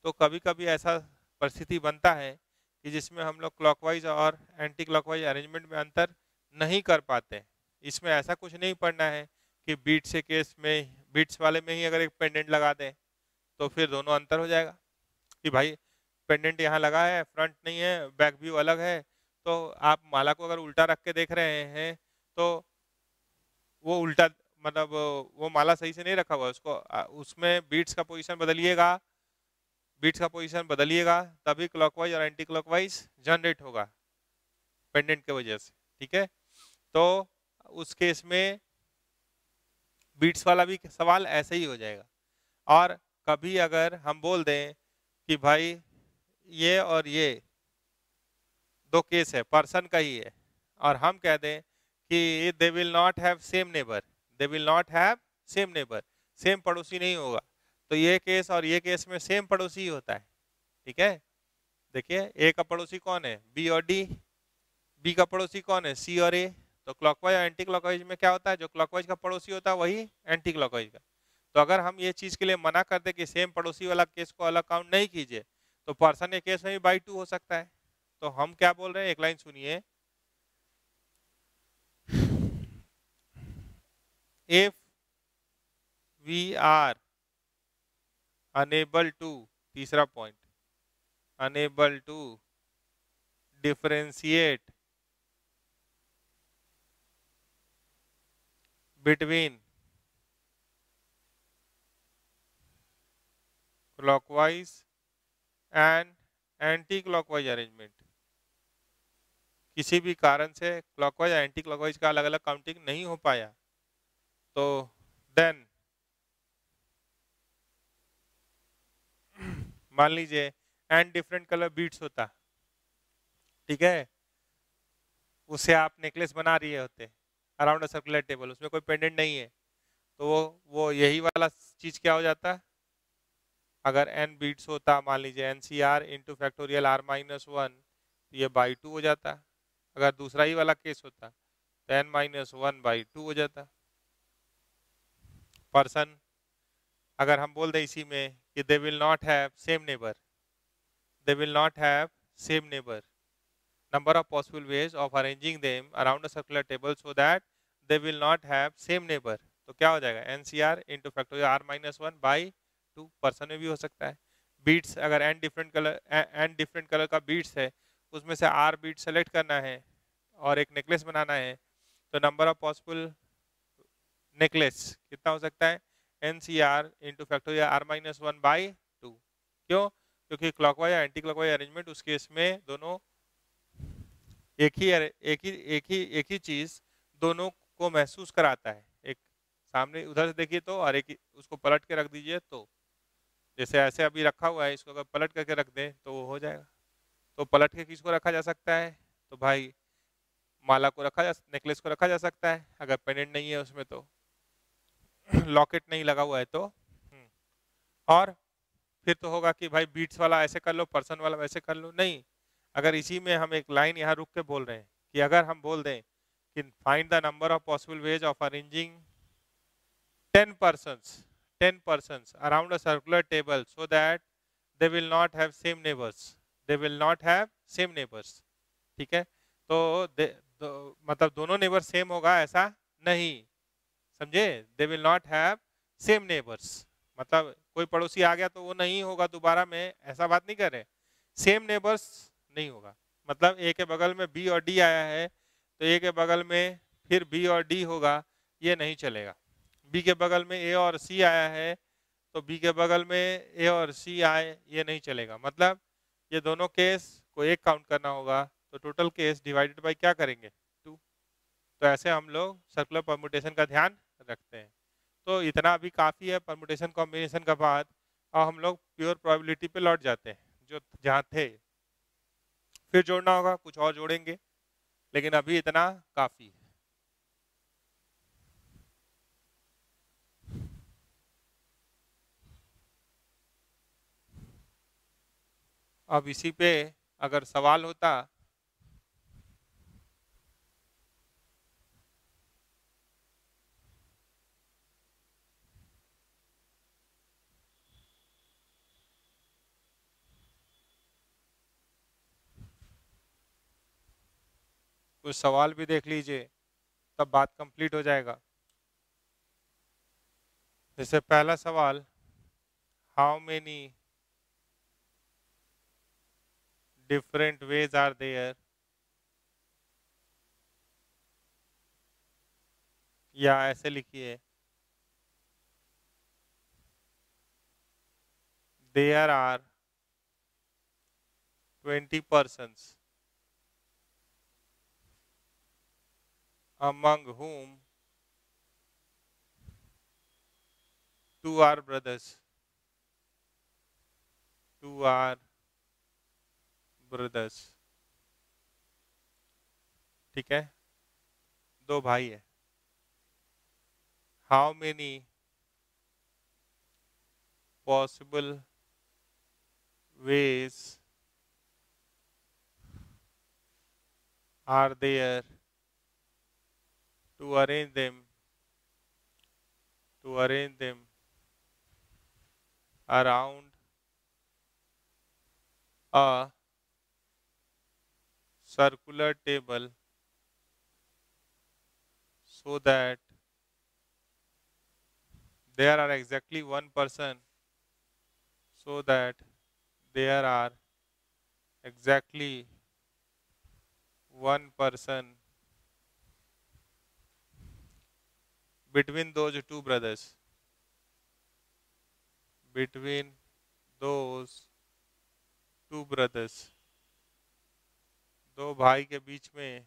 Speaker 1: तो कभी कभी ऐसा परिस्थिति बनता है कि जिसमें हम लोग क्लॉकवाइज और एंटी क्लॉकवाइज अरेंजमेंट में अंतर नहीं कर पाते। इसमें ऐसा कुछ नहीं पढ़ना है कि बीट्स के केस में बीट्स वाले में ही अगर एक पेंडेंट लगा दें तो फिर दोनों अंतर हो जाएगा कि भाई पेंडेंट यहाँ लगा है, फ्रंट नहीं है, बैक व्यू अलग है। तो आप माला को अगर उल्टा रख के देख रहे हैं तो वो उल्टा, मतलब वो माला सही से नहीं रखा हुआ, उसको उसमें बीट्स का पोजीशन बदलिएगा, बीट्स का पोजीशन बदलिएगा तभी क्लॉकवाइज और एंटी क्लॉकवाइज जनरेट होगा पेंडेंट के वजह से, ठीक है। तो उस केस में बीट्स वाला भी सवाल ऐसे ही हो जाएगा। और कभी अगर हम बोल दें कि भाई ये और ये दो केस है, पर्सन का ही है, और हम कह दें कि they will not have same neighbour, they will not have same neighbour, same पड़ोसी नहीं होगा, तो ये केस और ये केस में सेम पड़ोसी ही होता है, ठीक है। देखिए ए का पड़ोसी कौन है, बी और डी, बी का पड़ोसी कौन है, सी और ए। तो क्लॉकवाइज और एंटी क्लॉकवाइज में क्या होता है, जो क्लॉकवाइज का पड़ोसी होता है वही एंटी क्लॉकवाइज का। तो अगर हम ये चीज के लिए मना कर दे कि सेम पड़ोसी वाला केस को अलग काउंट नहीं कीजिए, तो पर्सन के केस में भी बाई टू हो सकता है। तो हम क्या बोल रहे हैं, एक लाइन सुनिए, if we are unable to, तीसरा point, unable to differentiate between clockwise and anti clockwise arrangement, किसी भी कारण से क्लॉकवाइज एंटी क्लॉकवाइज का अलग अलग काउंटिंग नहीं हो पाया, तो देन मान लीजिए एंड डिफरेंट कलर बीट्स होता, ठीक है, उससे आप नेकलेस बना रही होते अराउंड अ सर्कुलर टेबल, उसमें कोई पेंडेंट नहीं है, तो वो यही वाला चीज क्या हो जाता, अगर n बीट्स होता, मान लीजिए n C r into factorial r minus one, तो ये बाई टू हो जाता। अगर दूसरा ही वाला केस होता तो n minus one by two हो जाता। पर्सन अगर हम बोल दें इसी में कि they will not have same neighbour, they will not have same neighbour, number of possible ways of arranging them around a circular table so that they will not have same neighbor, तो क्या हो जाएगा NCR into factorial R minus one by two. Person में भी हो सकता है। Beats अगर एन डिफरेंट कलर का बीट्स है, उसमें से R बीट सेलेक्ट करना है और एक नेकलेस बनाना है, तो नंबर ऑफ पॉसिबल नेकलेस कितना हो सकता है NCR into factorial R minus one by two. क्यों? क्योंकि क्लॉकवाइज एंटी क्लॉकवाइज अरेंजमेंट उस केस में दोनों एक ही चीज दोनों को महसूस कराता है। एक सामने उधर से देखिए तो, और एक उसको पलट के रख दीजिए तो, जैसे ऐसे अभी रखा हुआ है, इसको अगर पलट करके रख दें तो वो हो जाएगा। तो पलट के किसको रखा जा सकता है, तो भाई माला को रखा जा, नेकलेस को रखा जा सकता है, अगर पेंडेंट नहीं है उसमें तो, लॉकेट नहीं लगा हुआ है तो। और फिर तो होगा कि भाई बीट्स वाला ऐसे कर लो, पर्सन वाला वैसे कर लो, नहीं। अगर इसी में हम एक लाइन यहाँ रुक के बोल रहे हैं कि अगर हम बोल दें कि find the number of possible ways of arranging 10 persons around a circular table so that they will not have same neighbors, they will not have same neighbors, ठीक है। मतलब दोनों नेबर सेम होगा ऐसा नहीं, समझे, they will not have same neighbours, मतलब कोई पड़ोसी आ गया तो वो नहीं होगा दोबारा में, ऐसा बात नहीं कर रहे। सेम नेबर्स नहीं होगा, मतलब ए के बगल में बी और डी आया है तो ए के बगल में फिर बी और डी होगा, ये नहीं चलेगा। बी के बगल में ए और सी आया है तो बी के बगल में ए और सी आए, ये नहीं चलेगा। मतलब ये दोनों केस को एक काउंट करना होगा, तो टोटल केस डिवाइडेड बाय क्या करेंगे, टू। तो ऐसे हम लोग सर्कुलर परमुटेशन का ध्यान रखते हैं। तो इतना भी काफ़ी है परमुटेशन कॉम्बिनेशन का बाद, और हम लोग प्योर प्रोबेबिलिटी पे लौट जाते हैं जो जहाँ थे। फिर जोड़ना होगा, कुछ और जोड़ेंगे, लेकिन अभी इतना काफ़ी है। अब इसी पे अगर सवाल होता, कुछ सवाल भी देख लीजिए तब बात कंप्लीट हो जाएगा। जैसे पहला सवाल, how many different ways are there, या ऐसे लिखिए there are 20 persons among whom 2 are brothers, 2 are brothers, ठीक है, दो भाई है। How many possible ways are there to arrange them around a circular table so that there are exactly one person, so that there are exactly one person between those two brothers, between those 2 brothers, 2 भाई के बीच में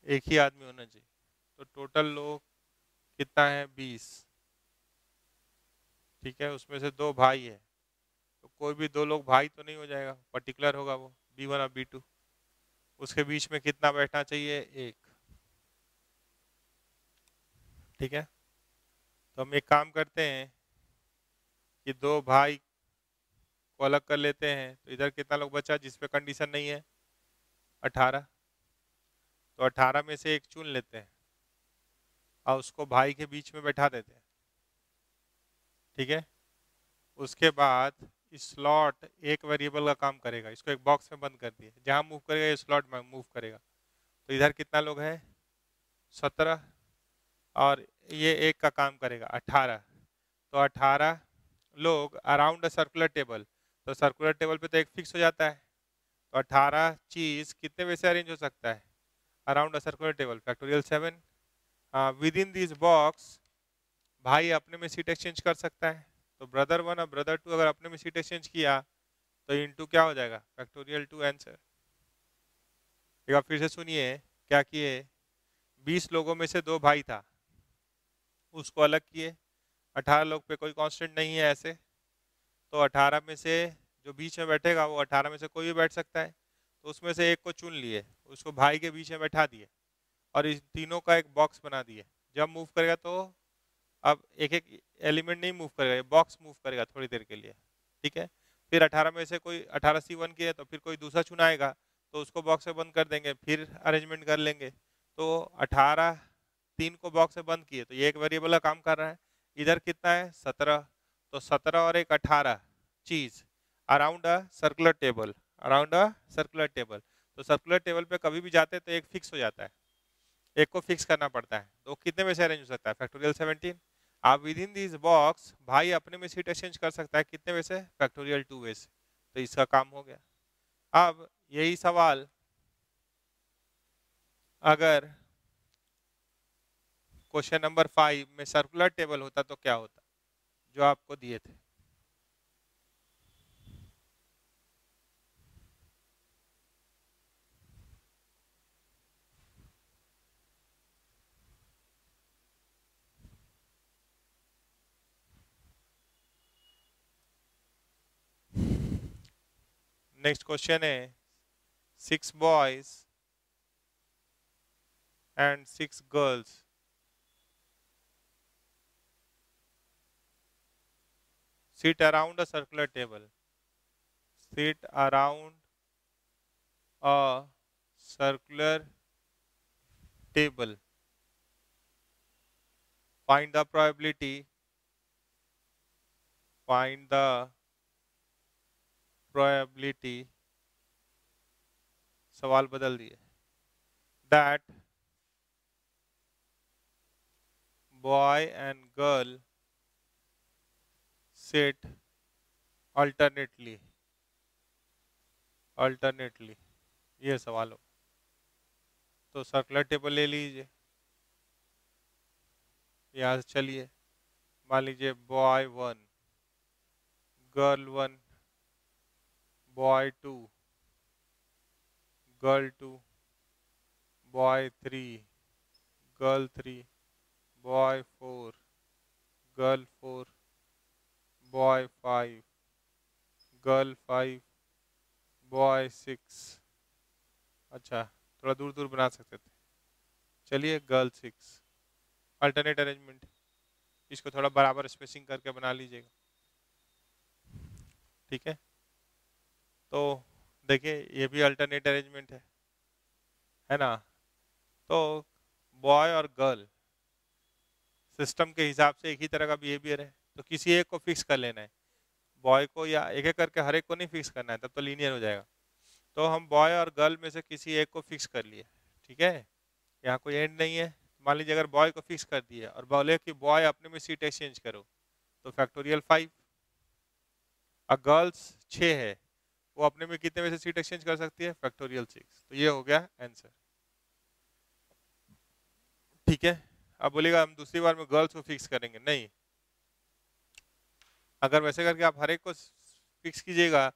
Speaker 1: एक ही आदमी होना चाहिए। तो total लोग कितना है? 20। ठीक है, उसमें से 2 भाई है, तो कोई भी 2 लोग भाई तो नहीं हो जाएगा, पर्टिकुलर होगा वो B1 और B2। उसके बीच में कितना बैठना चाहिए? 1। ठीक है, तो हम एक काम करते हैं कि 2 भाई को अलग कर लेते हैं। तो इधर कितना लोग बचा जिसपे कंडीशन नहीं है? 18। तो 18 में से एक चुन लेते हैं और उसको भाई के बीच में बैठा देते हैं। ठीक है, उसके बाद स्लॉट एक वेरिएबल का काम करेगा, इसको एक बॉक्स में बंद कर दिए, जहां मूव करेगा ये स्लॉट में मूव करेगा। तो इधर कितना लोग हैं? 17, और ये एक का काम करेगा 18। तो 18 लोग अराउंड अ सर्कुलर टेबल। तो सर्कुलर टेबल पे तो एक फिक्स हो जाता है, तो 18 चीज कितने वैसे अरेंज हो सकता है around a circular table? Factorial 7। With in this box भाई अपने में सीट एक्सचेंज कर सकता है। तो ब्रदर 1 और ब्रदर 2 अगर अपने में सीट एक्सचेंज किया तो इनटू क्या हो जाएगा? Factorial 2 answer. एक बार फिर से सुनिए क्या किए। 20 लोगों में से 2 भाई था, उसको अलग किए। 18 लोग पे कोई कांस्टेंट नहीं है ऐसे, तो 18 में से जो बीच में बैठेगा वो 18 में से कोई भी बैठ सकता है। तो उसमें से एक को चुन लिए, उसको भाई के बीच में बैठा दिए और इस तीनों का एक बॉक्स बना दिए। जब मूव करेगा तो अब एक एक एलिमेंट नहीं मूव करेगा, ये बॉक्स मूव करेगा थोड़ी देर के लिए। ठीक है, फिर 18 में से कोई 18 C1 की है तो फिर कोई दूसरा चुनाएगा, तो उसको बॉक्स में बंद कर देंगे, फिर अरेंजमेंट कर लेंगे। तो 18 3 को बॉक्स में बंद किए तो ये एक वेरिएबल का काम कर रहा है। इधर कितना है? 17। तो 17 और एक 18 चीज around a circular table, around a circular table. तो सर्कुलर टेबल पे कभी भी जाते हैं तो एक फिक्स हो जाता है, एक को फिक्स करना पड़ता है। तो कितने में से अरेंज हो सकता है? फैक्टोरियल 17। आप विद इन दिस बॉक्स भाई अपने में सीट एक्सचेंज कर सकता है, कितने में से? फैक्टोरियल 2 में से। तो इसका काम हो गया। अब यही सवाल अगर क्वेश्चन नंबर 5 में सर्कुलर टेबल होता तो क्या होता, जो आपको दिए थे? नेक्स्ट क्वेश्चन है 6 boys and 6 girls sit around a circular table, sit around a circular table, find the probability, find the probability, सवाल बदल दिए, that boy and girl sit alternately, alternately, ये सवाल हो। तो सर्कुलर टेबल ले लीजिए, यहाँ से चलिए, मान लीजिए boy 1, girl 1, boy 2, girl 2, boy 3, girl 3, boy 4, girl 4, boy 5, girl 5, boy 6। अच्छा, थोड़ा दूर दूर बना सकते थे, चलिए गर्ल 6। अल्टरनेट अरेंजमेंट, इसको थोड़ा बराबर स्पेसिंग करके बना लीजिएगा। ठीक है, तो देखिए ये भी अल्टरनेट अरेंजमेंट है ना। तो बॉय और गर्ल सिस्टम के हिसाब से एक ही तरह का बिहेवियर है, तो किसी एक को फिक्स कर लेना है। बॉय को या एक एक करके हर एक को नहीं फिक्स करना है, तब तो लीनियर हो जाएगा। तो हम बॉय और गर्ल में से किसी एक को फिक्स कर लिए। ठीक है, यहाँ कोई एंड नहीं है। मान लीजिए अगर बॉय को फिक्स कर दिया और बोले कि बॉय अपने में सीट एक्सचेंज करो, तो फैक्टोरियल 5। और गर्ल्स 6 है, वो अपने में कितने में से सीट एक्सचेंज कर सकती है? फैक्टोरियल 6। तो ये हो गया आंसर। ठीक है, अब बोलेगा हम दूसरी बार में गर्ल्स को फिक्स करेंगे, नहीं। अगर वैसे करके आप हर एक को फिक्स कीजिएगा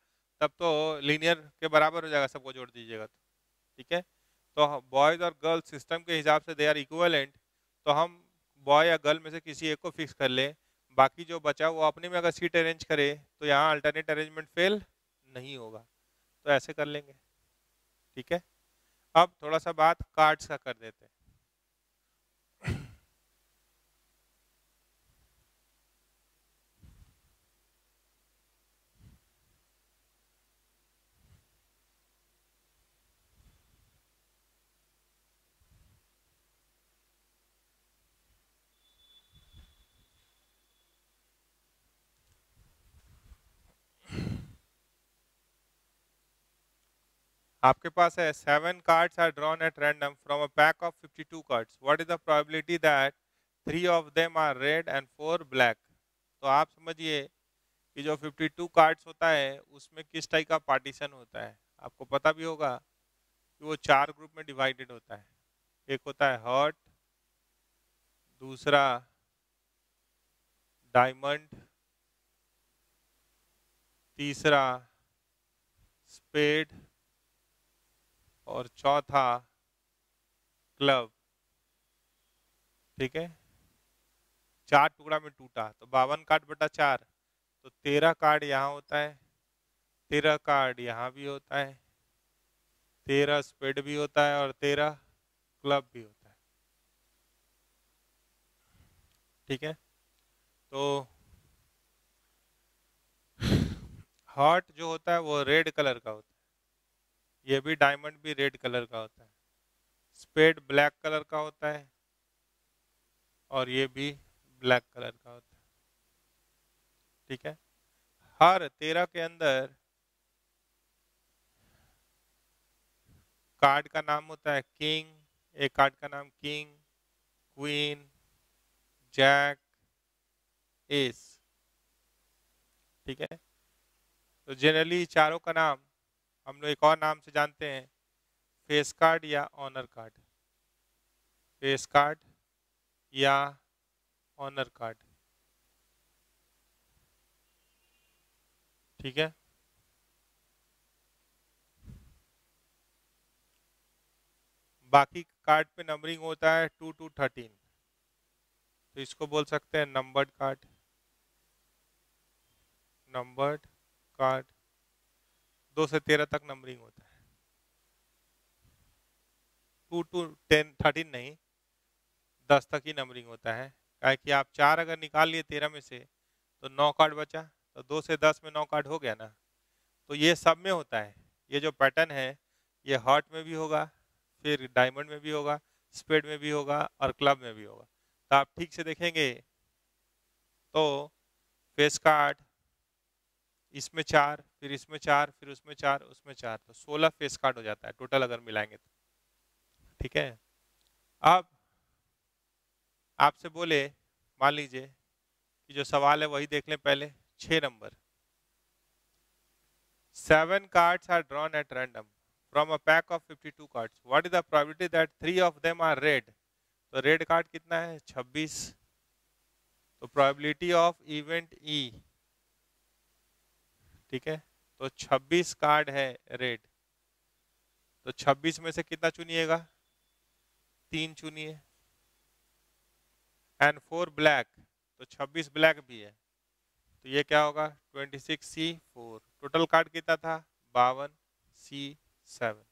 Speaker 1: तब तो लीनियर के बराबर हो जाएगा, सबको जोड़ दीजिएगा तो, ठीक है। तो बॉयज और गर्ल्स सिस्टम के हिसाब से दे आर इक्विवेलेंट, तो हम बॉय या गर्ल में से किसी एक को फिक्स कर ले, बाकी जो बचा वो अपने में अगर सीट अरेंज करे तो यहाँ अल्टरनेट अरेंजमेंट फेल नहीं होगा, तो ऐसे कर लेंगे, ठीक है। अब थोड़ा सा बात कार्ड्स का कर देते हैं। आपके पास है 7 cards are drawn at random from a pack of 52 cards. What is the probability that 3 of them are red and 4 black? तो आप समझिए कि जो 52 कार्ड्स होता है उसमें किस टाइप का पार्टीशन होता है। आपको पता भी होगा कि वो 4 ग्रुप में डिवाइडेड होता है। एक होता है हार्ट, दूसरा डायमंड, तीसरा स्पेड और चौथा क्लब, ठीक है। 4 टुकड़ा में टूटा तो 52 कार्ड बटा 4, तो 13 कार्ड यहाँ होता है, 13 कार्ड यहाँ भी होता है, 13 स्पेड भी होता है और 13 क्लब भी होता है, ठीक है। तो हार्ट जो होता है वो रेड कलर का होता है, ये भी डायमंड भी रेड कलर का होता है, स्पेड ब्लैक कलर का होता है और ये भी ब्लैक कलर का होता है, ठीक है। हर 13 के अंदर कार्ड का नाम होता है किंग, एक कार्ड का नाम किंग, क्वीन, जैक, एस, ठीक है। तो जनरली चारों का नाम हम लोग एक और नाम से जानते हैं, फेस कार्ड या ऑनर कार्ड, फेस कार्ड या ऑनर कार्ड, ठीक है। बाकी कार्ड पे नंबरिंग होता है 2 to 13, तो इसको बोल सकते हैं नंबर्ड कार्ड, नंबर्ड कार्ड 2 से 13 तक नंबरिंग होता है, 2 to 13 नहीं, 10 तक ही नंबरिंग होता है। क्या कि आप 4 अगर निकाल लिए 13 में से तो 9 कार्ड बचा, तो 2 से 10 में 9 कार्ड हो गया ना। तो ये सब में होता है, ये जो पैटर्न है ये हार्ट में भी होगा, फिर डायमंड में भी होगा, स्पेड में भी होगा और क्लब में भी होगा। तो आप ठीक से देखेंगे तो फेस कार्ड इसमें 4, फिर इसमें 4, फिर उसमें 4, उसमें 4, तो 16 फेस कार्ड हो जाता है टोटल अगर मिलाएंगे तो, ठीक है। अब आपसे बोले, मान लीजिए कि जो सवाल है वही देख लें पहले, 6 number, 7 cards are drawn at random from a pack of 52 cards. What is the probability that 3 of them are red? तो रेड कार्ड कितना है 26, तो प्रोबेबिलिटी ऑफ इवेंट ई, ठीक है। तो 26 कार्ड है रेड, तो 26 में से कितना चुनिएगा, 3 चुनिए, एंड 4 ब्लैक, तो 26 ब्लैक भी है, तो ये क्या होगा 26C4, टोटल कार्ड कितना था 52C7,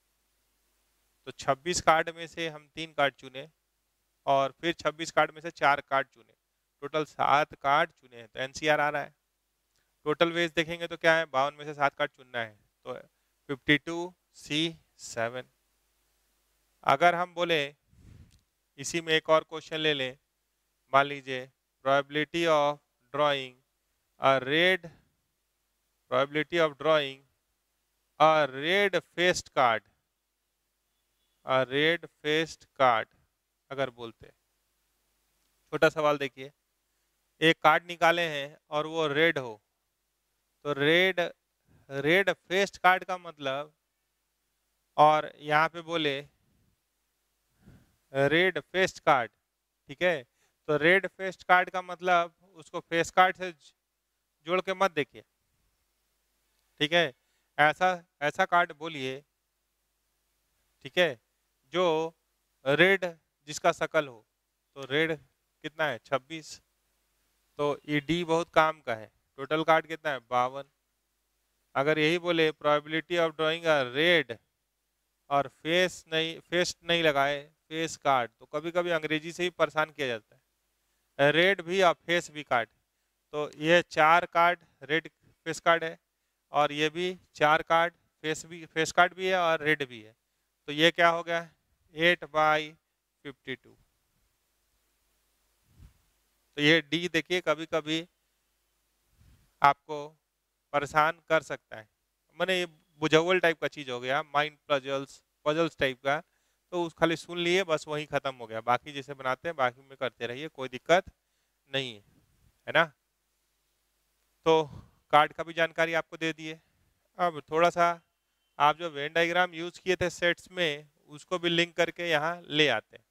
Speaker 1: तो 26 कार्ड में से हम 3 कार्ड चुने और फिर 26 कार्ड में से 4 कार्ड चुने, टोटल 7 कार्ड चुने, तो एनसीआर आ रहा है। टोटल वेज देखेंगे तो क्या है 52 में से 7 कार्ड चुनना है, तो 52C7। अगर हम बोले इसी में एक और क्वेश्चन ले लें, मान लीजिए probability of drawing a red, probability of drawing a red faced card, a red faced card अगर बोलते, छोटा सवाल देखिए, एक कार्ड निकाले हैं और वो रेड हो, तो रेड फेस्ड कार्ड का मतलब, और यहाँ पे बोले रेड फेस्ड कार्ड, ठीक है। तो रेड फेस्ड कार्ड का मतलब उसको फेस कार्ड से जोड़ के मत देखिए, ठीक है। ऐसा ऐसा कार्ड बोलिए, ठीक है, जो रेड जिसका शकल हो, तो रेड कितना है 26, तो ये डी बहुत काम का है। टोटल कार्ड कितना है 52। अगर यही बोले probability of drawing a red और फेस नहीं लगाए फेस कार्ड, तो कभी कभी अंग्रेजी से ही परेशान किया जाता है, रेड भी और फेस भी कार्ड। तो ये 4 कार्ड रेड फेस कार्ड है, और ये भी 4 कार्ड फेस कार्ड भी है और रेड भी है। तो ये क्या हो गया 8/52। तो ये डी देखिए कभी कभी आपको परेशान कर सकता है, मैंने ये बुझावल टाइप का चीज हो गया, माइंड पजल्स टाइप का। तो उस खाली सुन लिए बस वही खत्म हो गया, बाकी जैसे बनाते हैं बाकी में करते रहिए, कोई दिक्कत नहीं है ना। तो कार्ड का भी जानकारी आपको दे दिए। अब थोड़ा सा आप जो वेन डायग्राम यूज किए थे सेट्स में, उसको भी लिंक करके यहाँ ले आते हैं।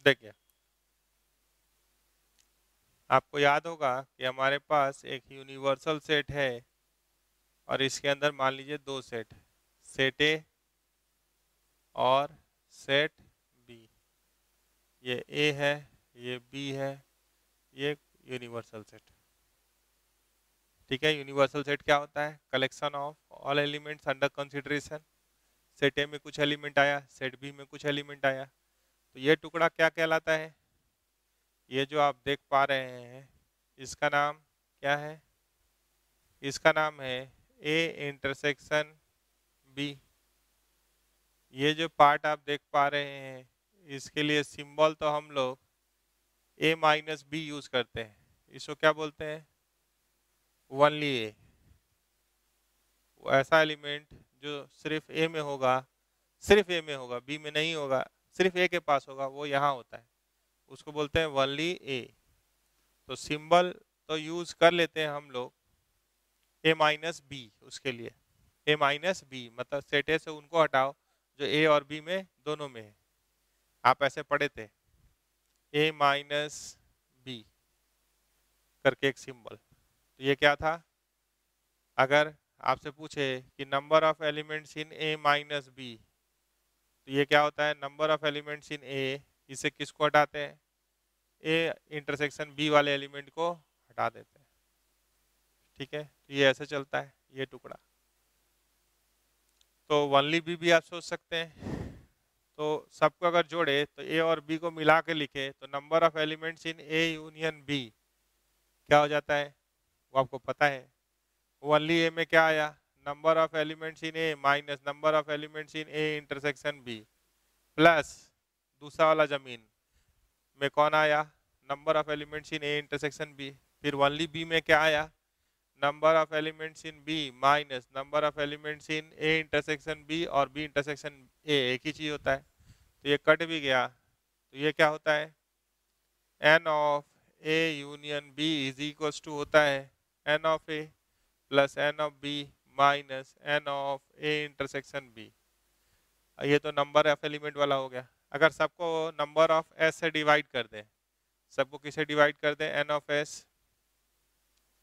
Speaker 1: देखिए आपको याद होगा कि हमारे पास एक यूनिवर्सल सेट है, और इसके अंदर मान लीजिए 2 सेट, सेट ए और सेट बी। ये ए है, ये बी है, ये यूनिवर्सल सेट। ठीक है, यूनिवर्सल सेट क्या होता है, collection of all elements under consideration. Set ए में कुछ एलिमेंट आया, सेट बी में कुछ एलिमेंट आया, तो ये टुकड़ा क्या कहलाता है, ये जो आप देख पा रहे हैं इसका नाम क्या है, इसका नाम है ए इंटरसेक्शन बी। ये जो पार्ट आप देख पा रहे हैं इसके लिए सिंबल तो हम लोग ए माइनस बी यूज करते हैं, इसको क्या बोलते हैं, ओनली ए। ऐसा एलिमेंट जो सिर्फ ए में होगा, सिर्फ ए में होगा, बी में नहीं होगा, सिर्फ ए के पास होगा, वो यहाँ होता है, उसको बोलते हैं ओनली ए। तो सिंबल तो यूज कर लेते हैं हम लोग ए माइनस बी, उसके लिए ए माइनस बी मतलब सेट ए से उनको हटाओ जो ए और बी में दोनों में है। आप ऐसे पढ़े थे ए माइनस बी करके एक सिंबल। तो ये क्या था, अगर आपसे पूछे कि number of elements in A minus B, तो ये क्या होता है, number of elements in A, इसे किसको हटाते हैं, ए इंटरसेक्शन बी वाले एलिमेंट को हटा देते हैं। ठीक है, तो ये ऐसे चलता है ये टुकड़ा। तो ओनली बी भी आप सोच सकते हैं। तो सबको अगर जोड़े तो ए और बी को मिला के लिखे तो number of elements in A union B क्या हो जाता है, वो आपको पता है। ओनली ए में क्या आया, number of elements in A minus number of elements in A intersection B, plus दूसरा वाला जमीन में कौन आया, number of elements in A intersection B. फिर ओनली बी में क्या आया, number of elements in B minus number of elements in A intersection B, और बी इंटरसेक्शन ए एक ही चीज होता है, तो ये कट भी गया। तो ये क्या होता है, n of A union B is equals to होता है n of A plus n of B minus n of A intersection B. ये तो नंबर ऑफ एलिमेंट वाला हो गया। अगर सबको नंबर ऑफ एस से डिवाइड कर दें, सबको किसे डिवाइड कर दें, n of S,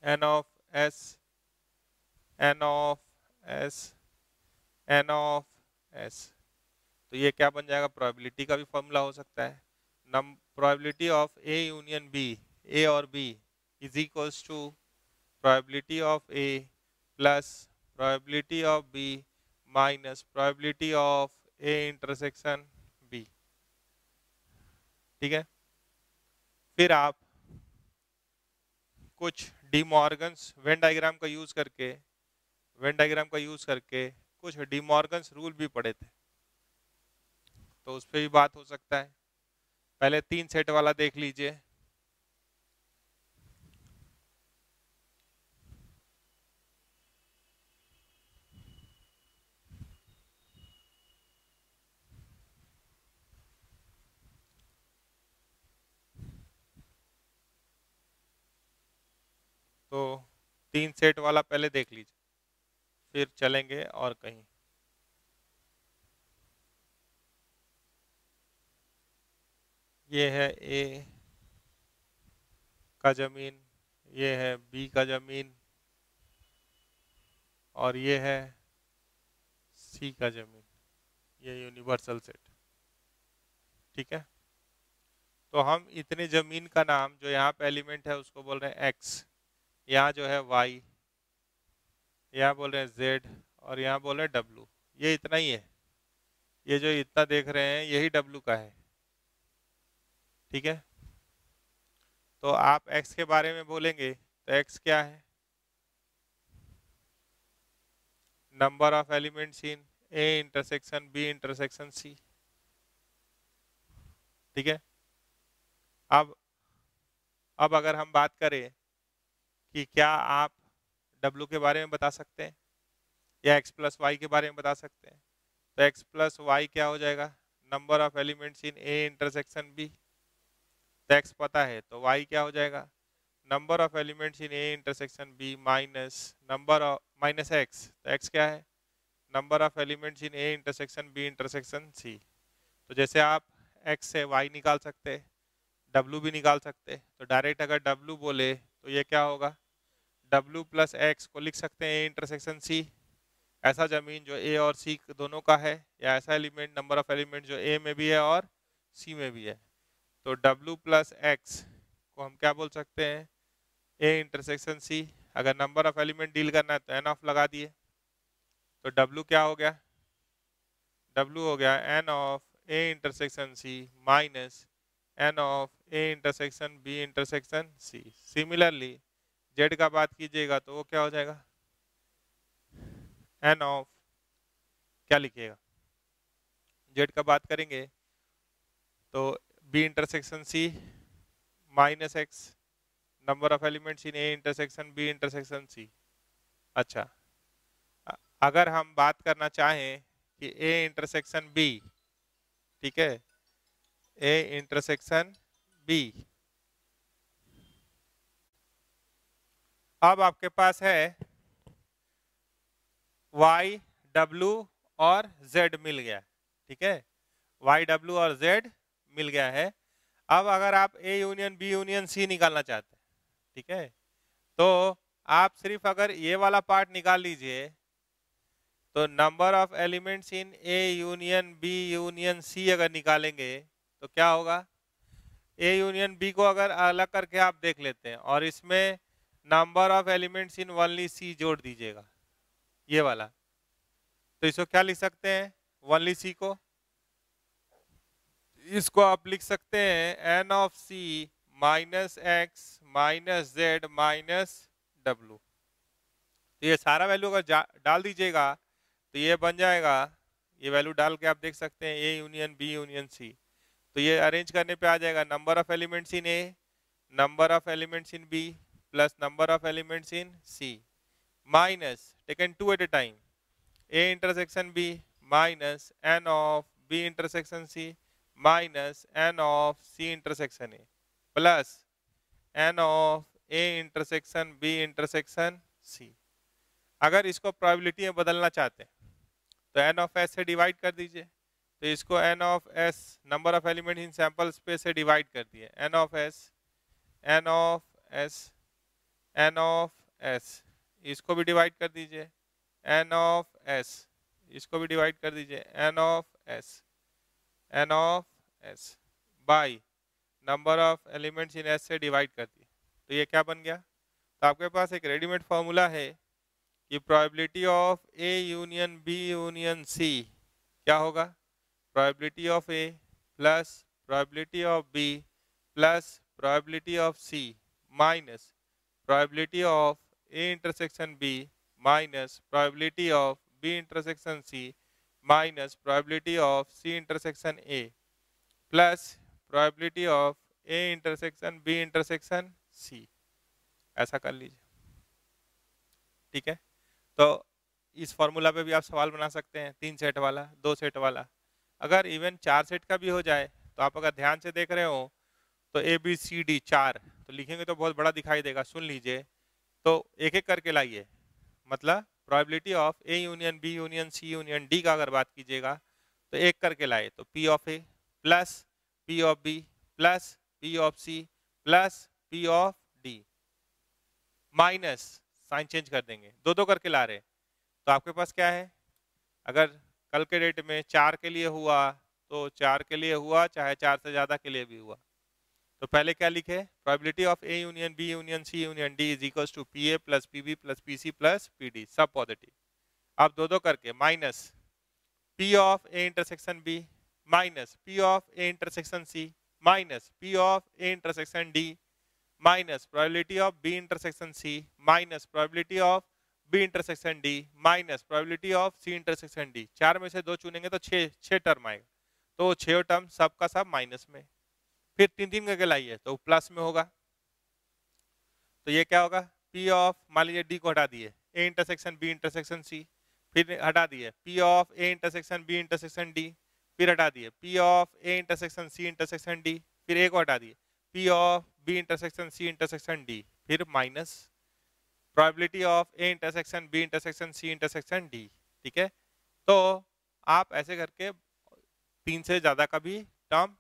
Speaker 1: n of S, n of S, n of S, तो ये क्या बन जाएगा, प्रोबेबिलिटी का भी फॉर्मूला हो सकता है। Probability of A union B, A और B is equals to probability of A plus probability of B minus probability of A intersection B. ठीक है, फिर आप कुछ डी मॉर्गन्स वेन डायग्राम का यूज करके, वेन डायग्राम का यूज करके कुछ डी मॉर्गन्स रूल भी पढ़े थे, तो उस पर भी बात हो सकता है। पहले 3 सेट वाला देख लीजिए। तो 3 सेट वाला पहले देख लीजिए, फिर चलेंगे और कहीं। ये है ए का जमीन, ये है बी का जमीन, और ये है सी का जमीन। ये यूनिवर्सल सेट, ठीक है। तो हम इतने जमीन का नाम, जो यहाँ पे एलिमेंट है उसको बोल रहे हैं एक्स, यहाँ जो है वाई, यहाँ बोल रहे हैं जेड, और यहाँ बोल रहे हैं डब्लू। ये इतना ही है, ये जो इतना देख रहे हैं यही डब्लू का है, ठीक है। तो आप एक्स के बारे में बोलेंगे तो एक्स क्या है? Number of elements in A intersection B intersection C, ठीक है। अब अगर हम बात करें कि क्या आप डब्लू के बारे में बता सकते हैं या एक्स प्लस वाई के बारे में बता सकते हैं, तो एक्स प्लस वाई क्या हो जाएगा? Number of elements in A intersection B. तो एक्स पता है तो वाई क्या हो जाएगा? Number of elements in A intersection B minus number of minus X. तो एक्स क्या है? Number of elements in A intersection B intersection C. तो जैसे आप एक्स से वाई निकाल सकते, डब्लू भी निकाल सकते, तो डायरेक्ट अगर डब्लू बोले तो ये क्या होगा? डब्लू प्लस एक्स को लिख सकते हैं ए इंटरसेक्शन सी, ऐसा जमीन जो ए और सी दोनों का है, या ऐसा एलिमेंट नंबर ऑफ एलिमेंट जो ए में भी है और सी में भी है। तो डब्लू प्लस एक्स को हम क्या बोल सकते हैं? A intersection C. अगर नंबर ऑफ एलिमेंट डील करना है तो एन ऑफ लगा दिए, तो डब्लू क्या हो गया? डब्लू हो गया n of A intersection C minus n of A intersection B intersection C. Similarly Z का बात कीजिएगा तो वो क्या हो जाएगा? एन ऑफ, क्या लिखिएगा? जेड का बात करेंगे तो B intersection C minus X, number of elements in A intersection B intersection C. अच्छा, अगर हम बात करना चाहें कि ए इंटरसेक्शन बी, ठीक है, ए इंटरसेक्शन बी, अब आपके पास है y w और z मिल गया, ठीक है, y w और z मिल गया है। अब अगर आप a union b union c निकालना चाहते हैं, ठीक है, तो आप सिर्फ अगर ये वाला पार्ट निकाल लीजिए, तो number of elements in A union B union C अगर निकालेंगे तो क्या होगा? ए यूनियन बी को अगर अलग करके आप देख लेते हैं और इसमें number of elements in only C जोड़ दीजिएगा, ये वाला, तो इसको क्या लिख सकते हैं? ओनली सी को, इसको आप लिख सकते हैं n of C minus X minus Z minus W. तो ये सारा वैल्यू अगर डाल दीजिएगा तो ये बन जाएगा, ये वैल्यू डाल के आप देख सकते हैं A union B union C. तो ये अरेंज करने पे आ जाएगा number of elements in A, number of elements in B plus number of elements in C minus, taken two at a time, A intersection B minus n of B intersection C minus n of C intersection A plus n of A intersection B intersection C. अगर इसको probability में बदलना चाहते हैं तो N of S से divide कर दीजिए, तो इसको n of S number of element in sample space से डिवाइड कर दिए, n of S n of S n of S, इसको भी डिवाइड कर दीजिए, एन ऑफ एस, इसको भी डिवाइड कर दीजिए, n of S n of S by number of elements in S से डिवाइड कर दिए। तो ये क्या बन गया? तो आपके पास एक रेडीमेड फॉर्मूला है कि probability of A union B union C क्या होगा? Probability of A plus probability of B plus probability of C minus probability of A intersection B minus probability of B intersection C minus probability of C intersection A plus probability of A intersection B intersection C. ऐसा कर लीजिए, ठीक है। तो इस formula पे भी आप सवाल बना सकते हैं, 3 सेट वाला, 2 सेट वाला, अगर इवन 4 सेट का भी हो जाए तो आप अगर ध्यान से देख रहे हो तो ए बी सी डी 4 तो लिखेंगे तो बहुत बड़ा दिखाई देगा। सुन लीजिए, तो एक एक करके लाइए, मतलब probability of A union B union C union D का अगर बात कीजिएगा तो एक करके लाए तो P of A plus P of B plus P of C plus P of D minus sign change कर देंगे, दो दो करके ला रहे हैं। तो आपके पास क्या है, अगर कल के डेट में 4 के लिए हुआ तो 4 के लिए हुआ, चाहे 4 से ज्यादा के लिए भी हुआ। तो पहले क्या लिखे, probability of A union B union C union D is equals to P A plus P B plus P C plus P D, सब पॉजिटिव। अब दो दो करके minus P of A intersection B minus P of A intersection C minus P of A intersection D minus probability of B intersection C minus probability of B intersection D minus probability of C intersection D. चार में से दो चुनेंगे तो छह term आएगा, तो छह टर्म सबका सब माइनस में। फिर तीन तीन करके लाइए तो प्लस में होगा। तो ये क्या होगा, पी ऑफ, मान लीजिए डी को हटा दिए, A intersection B intersection C, फिर हटा दिए P of A intersection B intersection D, फिर हटा दिए P of A intersection C intersection D, फिर ए को हटा दिए P of B intersection C intersection D, फिर minus probability of A intersection B intersection C intersection D. ठीक है, तो आप ऐसे करके तीन से ज्यादा का भी टर्म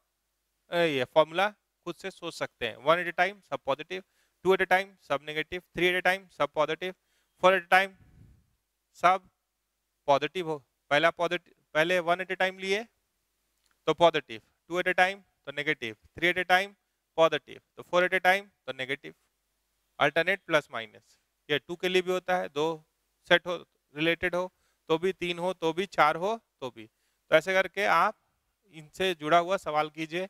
Speaker 1: ये फॉर्मूला खुद से सोच सकते हैं। 1 एट ए टाइम सब पॉजिटिव, 2 एट ए टाइम सब नेगेटिव, 3 एट ए टाइम सब पॉजिटिव, 4 एट ए टाइम सब पॉजिटिव हो। पहले 1 एट ए टाइम लिए तो पॉजिटिव, 2 एट ए टाइम तो negative, 3 at a time positive, तो 4 एट ए टाइम तो नेगेटिव। अल्टरनेट प्लस माइनस, ये 2 के लिए भी होता है, 2 सेट हो रिलेटेड हो तो भी, 3 हो तो भी, 4 हो तो भी। तो ऐसे करके आप इनसे जुड़ा हुआ सवाल कीजिए।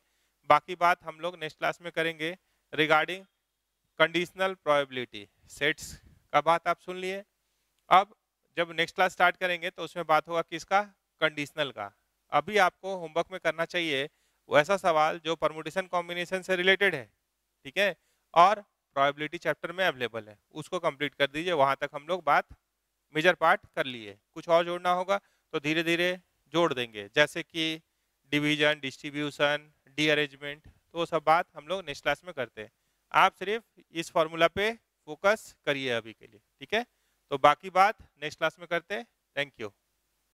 Speaker 1: बाकी बात हम लोग नेक्स्ट क्लास में करेंगे रिगार्डिंग कंडीशनल प्रोबेबिलिटी सेट्स का। बात आप सुन लिए। अब जब नेक्स्ट क्लास स्टार्ट करेंगे तो उसमें बात होगा किसका, कंडीशनल का। अभी आपको होमवर्क में करना चाहिए वैसा सवाल जो परमुटेशन कॉम्बिनेशन से रिलेटेड है, ठीक है, और प्रोबेबिलिटी चैप्टर में अवेलेबल है, उसको कंप्लीट कर दीजिए। वहां तक हम लोग बात मेजर पार्ट कर लिए। कुछ और जोड़ना होगा तो धीरे धीरे जोड़ देंगे, जैसे कि डिवीजन, डिस्ट्रीब्यूशन, डी अरेंजमेंट, तो वो सब बात हम लोग नेक्स्ट क्लास में करते हैं। आप सिर्फ इस फॉर्मूला पे फोकस करिए अभी के लिए, ठीक है। तो बाकी बात नेक्स्ट क्लास में करते हैं। Thank you.